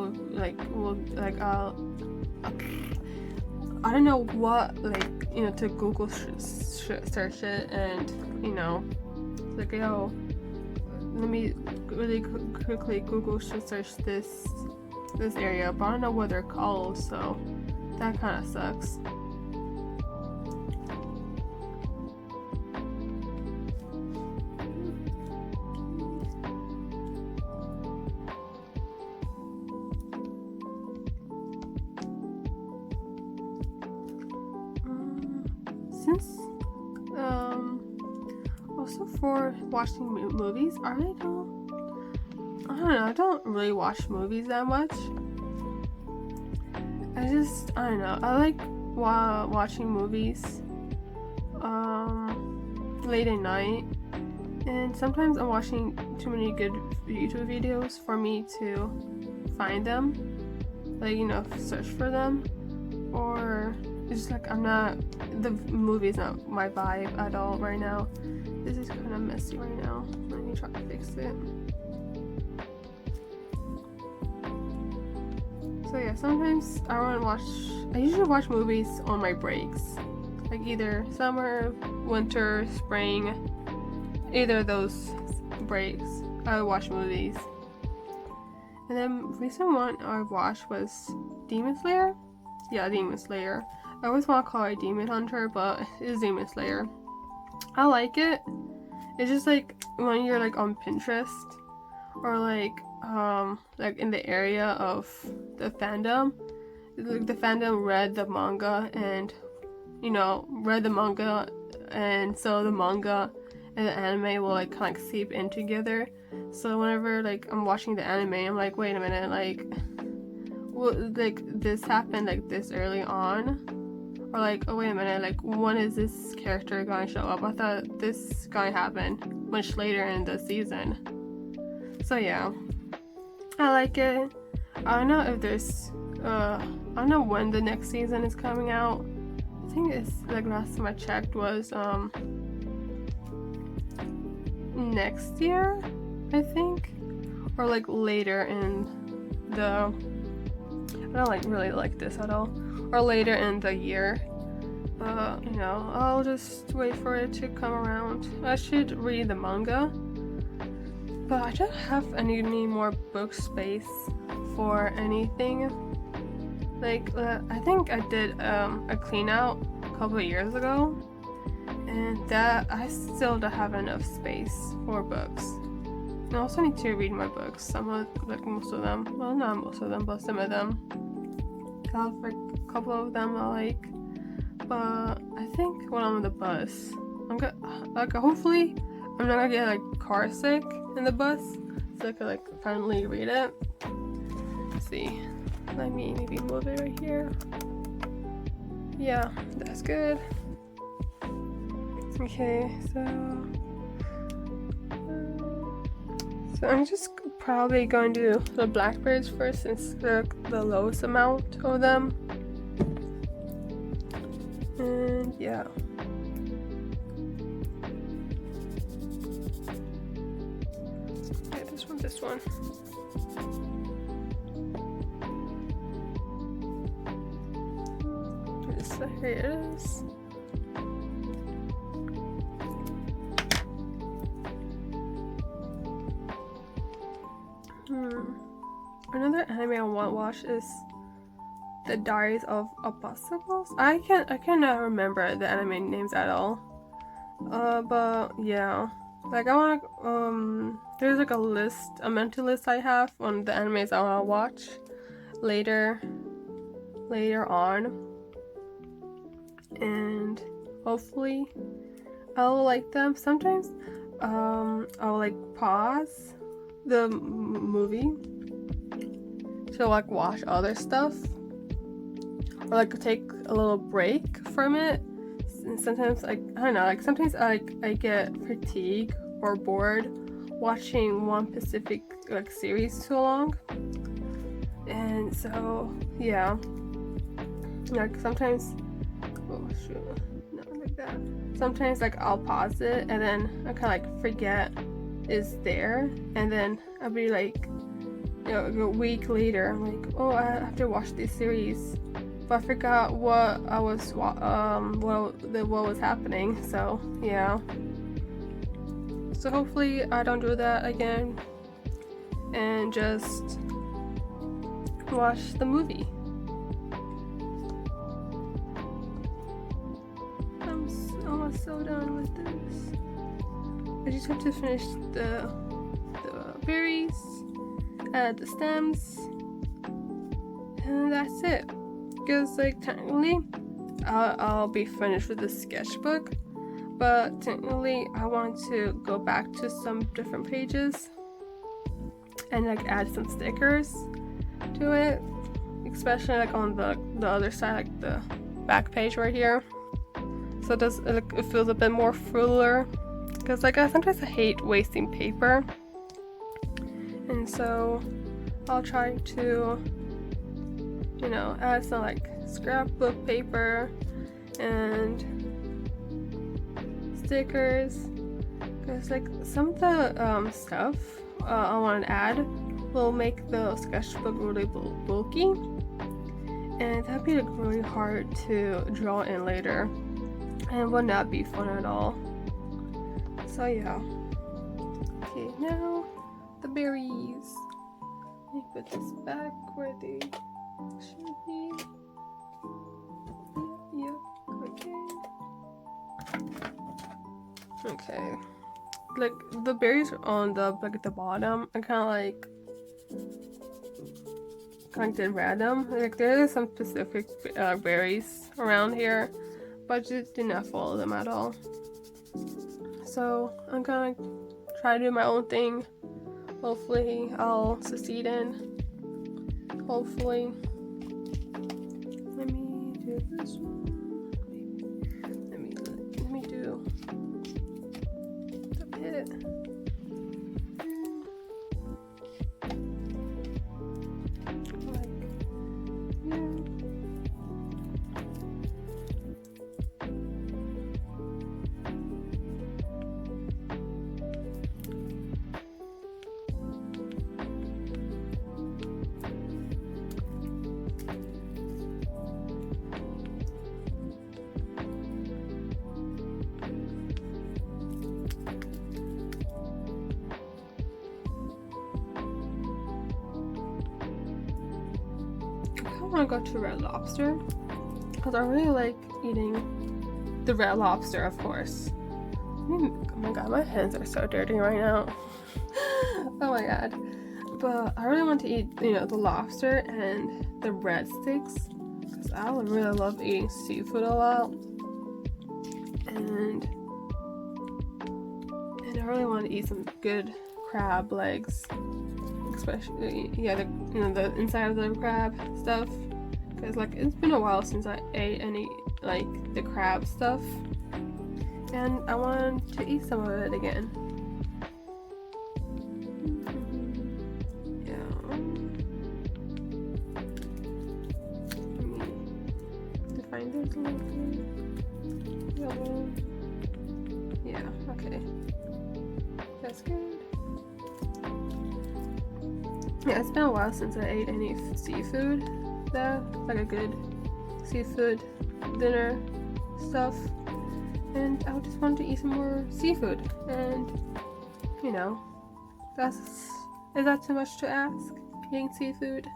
I don't know what, like, you know, to Google search it, and you know, like, yo, let me really quickly Google search this area, but I don't know what they're called, so that kind of sucks. Since also for watching movies, I don't know, I don't really watch movies that much. I don't know, I like watching movies late at night, and sometimes I'm watching too many good YouTube videos for me to find them, like, you know, search for them, or it's just like the movie's not my vibe at all right now. This is kind of messy right now. Let me try to fix it. So yeah, sometimes I usually watch movies on my breaks, like either summer, winter, spring, either of those breaks I would watch movies. And then recent one I watched was Demon Slayer. Yeah, Demon Slayer. I always want to call it Demon Hunter, but it's Demon Slayer. I like it. It's just like when you're like on Pinterest, or like in the area of the fandom. Like the fandom read the manga, and you know, and so the manga and the anime will like kind of seep in together. So whenever like I'm watching the anime, I'm like, wait a minute, like, well, like this happened like this early on. Or like, oh wait a minute, like when is this character going to show up? I thought this going to happen much later in the season. So yeah, I like it. I don't know if there's, I don't know when the next season is coming out. I think it's like last time I checked was next year, I think, or like later in the. I don't like really like this at all. Or later in the year. You know, I'll just wait for it to come around. I should read the manga, but I don't have any more book space for anything. Like, I think I did a clean out a couple of years ago, and that I still don't have enough space for books. I also need to read my books. Some of, like most of them, well, not most of them, but some of them. I have like a couple of them I like, but I think when I'm on the bus, I'm gonna like, hopefully I'm not gonna get like car sick in the bus, so I could like finally read it. Let's see, let me maybe move it right here. Yeah, that's good. Okay, so I'm just probably going to do the blackbirds first, since they're the lowest amount of them. And yeah. Okay, this one. Here it is. Another anime I want to watch is The Diaries of Apocalypse. I cannot remember the anime names at all. But yeah, like I want there's like a mental list I have on the animes I want to watch later on, and hopefully I'll like them. Sometimes I'll like pause the movie to like watch other stuff, or like take a little break from it. And sometimes like I don't know, like sometimes I get fatigued or bored watching one specific like series too long, and so yeah, like sometimes, oh shoot, not like that. Sometimes like I'll pause it and then I kind of like forget it's there, and then I'll be like, you know, a week later I'm like, oh, I have to watch this series, but I forgot what I was what was happening. So yeah. So hopefully I don't do that again, and just watch the movie. I'm almost so done with this. I just have to finish the berries, add the stems, and that's it. Because like technically, I'll be finished with the sketchbook, but technically I want to go back to some different pages and like add some stickers to it, especially like on the other side, like the back page right here. So it feels a bit more fuller, because like sometimes I hate wasting paper, and so I'll try to, you know, add some like scrapbook paper and stickers, because like some of the stuff I want to add will make the sketchbook really bulky, and that'd be like really hard to draw in later, and would not be fun at all. So yeah. Okay, now the berries. Let me put this back where they should be. Yep, okay. Like the berries are on the like at the bottom. I kind of did random. Like there are some specific berries around here, but I just did not follow them at all. So I'm gonna try to do my own thing. Hopefully I'll succeed in. Hopefully. Let me do this one. Let me do the pit. I want to go to Red Lobster because I really like eating the Red Lobster, of course. Oh my god, my hands are so dirty right now. Oh my god. But I really want to eat, you know, the lobster and the breadsticks, because I really love eating seafood a lot. And I really want to eat some good crab legs. Especially, yeah, the inside of the crab stuff, because like it's been a while since I ate any like the crab stuff, and I want to eat some of it again. Yeah. Let me define this a little bit. Yellow. Yeah. Okay. That's good. Yeah, it's been a while since I ate any seafood though, like a good seafood dinner stuff, and I just wanted to eat some more seafood, and you know, is that too much to ask, eating seafood?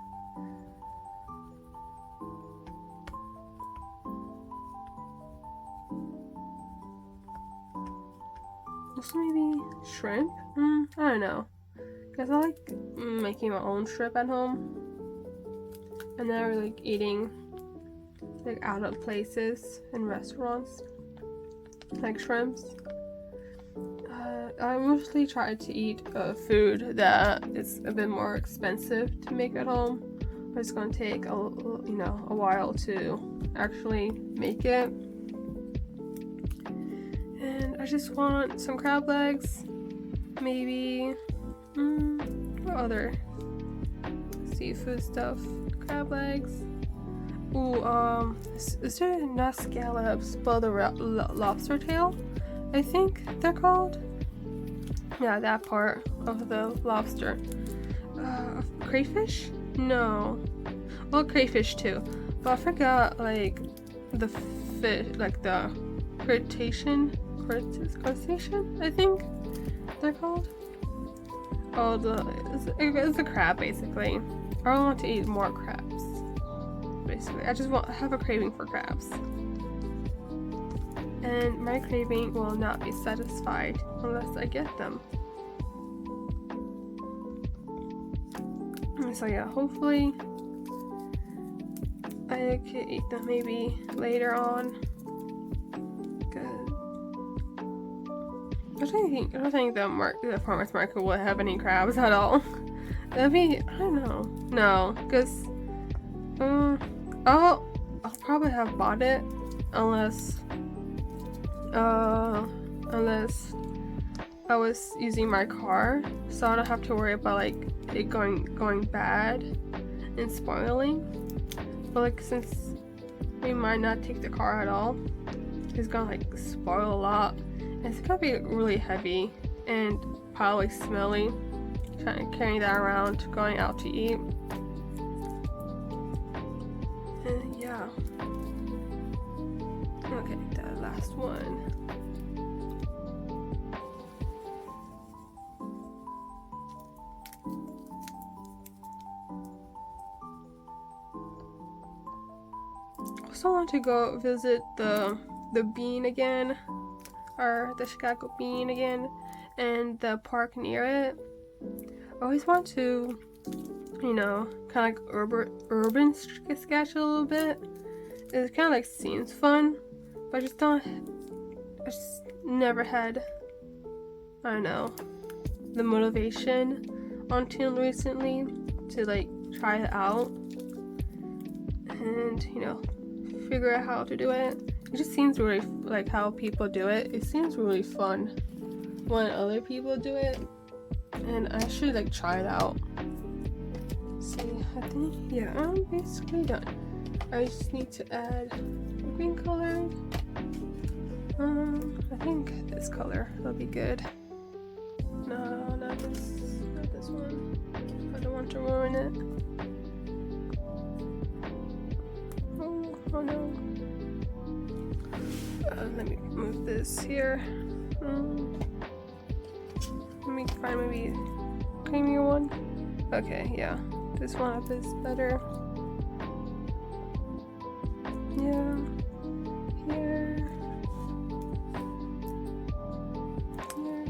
Also maybe shrimp? I don't know. Because I like making my own shrimp at home, and then I really like eating like out of places in restaurants, like shrimps. I mostly try to eat food that is a bit more expensive to make at home, but it's going to take a while to actually make it. And I just want some crab legs, maybe. What other seafood stuff? Crab legs. Ooh, is there not scallops, but the lobster tail? I think they're called. Yeah, that part of the lobster. Crayfish? No. Well, crayfish too. But I forgot like the fish, like the crustacean, I think they're called. Oh, it's a crab basically. I want to eat more crabs. Basically, I just have a craving for crabs. And my craving will not be satisfied unless I get them. So yeah, hopefully I could eat them maybe later on. I don't think the farmer's market will have any crabs at all. That'd be, I don't know. No, because I'll probably have bought it unless I was using my car, so I don't have to worry about like it going bad and spoiling. But like since we might not take the car at all, it's gonna like spoil a lot. It's gonna be really heavy and probably smelly. Trying to carry that around, going out to eat. And yeah. Okay, the last one. I also want to go visit the Bean again, or the Chicago Bean again, and the park near it. I always want to, you know, kind of like urban sketch a little bit. It kind of like seems fun, but I just never had, I don't know, the motivation until recently to like try it out and, you know, figure out how to do it. It just seems really like how people do it. It seems really fun when other people do it, and I should like try it out. See, I think yeah, I'm basically done. I just need to add green colored. I think this color will be good. No, not this one. I don't want to ruin it. Oh no. Let me move this here. Let me find maybe a creamier one. Okay, yeah. This one up is better. Yeah. Here. Here.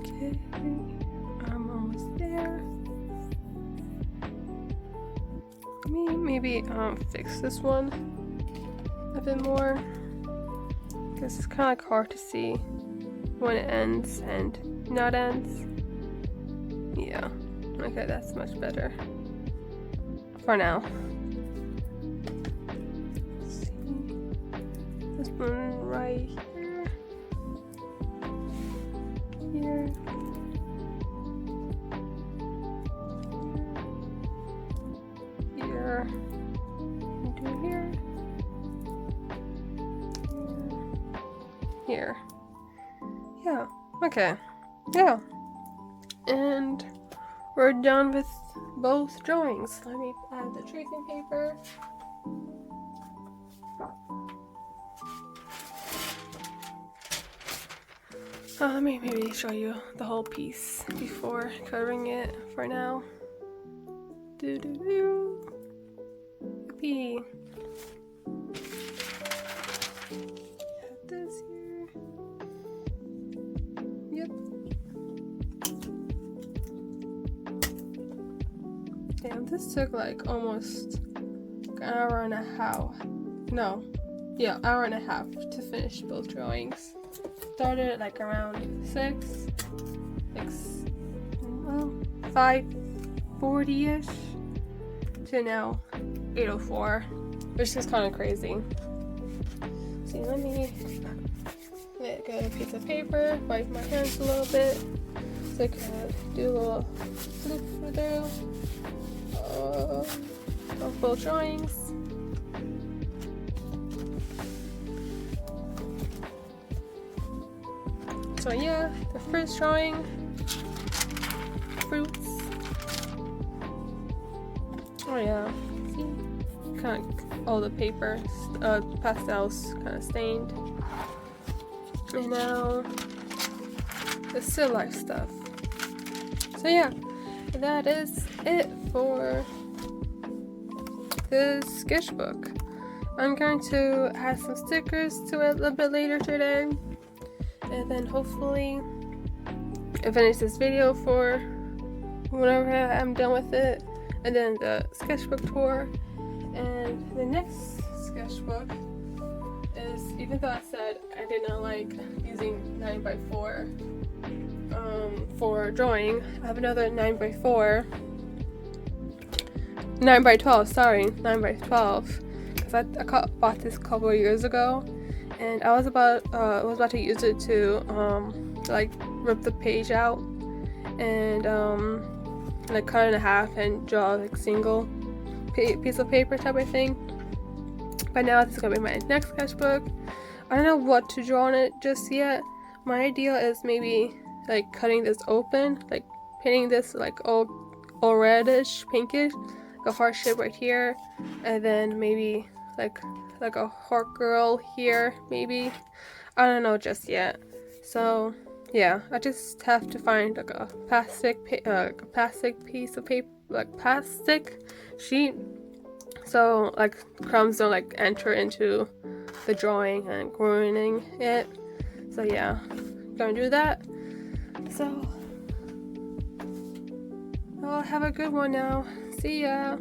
Okay, I'm almost there. Maybe fix this one a bit more, because it's kind of like hard to see when it ends and not ends. Yeah, okay, that's much better for now. Let's see. This one right here. Here. Here. Do here. Here. Yeah. Okay. Yeah. And we're done with both drawings. Let me add the tracing paper. Let me maybe show you the whole piece before covering it for now. Yippee. Have this here. Yep. Damn, this took like almost an hour and a half. No. Yeah, hour and a half to finish both drawings. Started at like around 5:40ish to now 8:04, which is kind of crazy. See, let me get a piece of paper, wipe my hands a little bit, so I can do a little flip through. full drawings. So yeah, the first drawing, fruits. Oh yeah, see, kind of all the paper, pastels kind of stained. And now the still life stuff. So yeah, that is it for the sketchbook. I'm going to add some stickers to it a little bit later today, and then hopefully finish this video for whenever I'm done with it, and then the sketchbook tour. And the next sketchbook is, even though I said I did not like using 9x4 for drawing, I have another 9x4, 9x12, sorry, 9x12, because I bought this a couple of years ago, and I was about to use it to like rip the page out and like cut it in half and draw like single piece of paper type of thing. But now this is gonna be my next sketchbook. I don't know what to draw on it just yet. My idea is maybe like cutting this open, like painting this like all reddish, pinkish, like a heart shape right here, and then maybe like a heart girl here, maybe. I don't know just yet. So yeah, I just have to find like a plastic piece of paper, like plastic sheet, so like crumbs don't like enter into the drawing and ruining it. So yeah, gonna do that. So I'll have a good one now. See ya.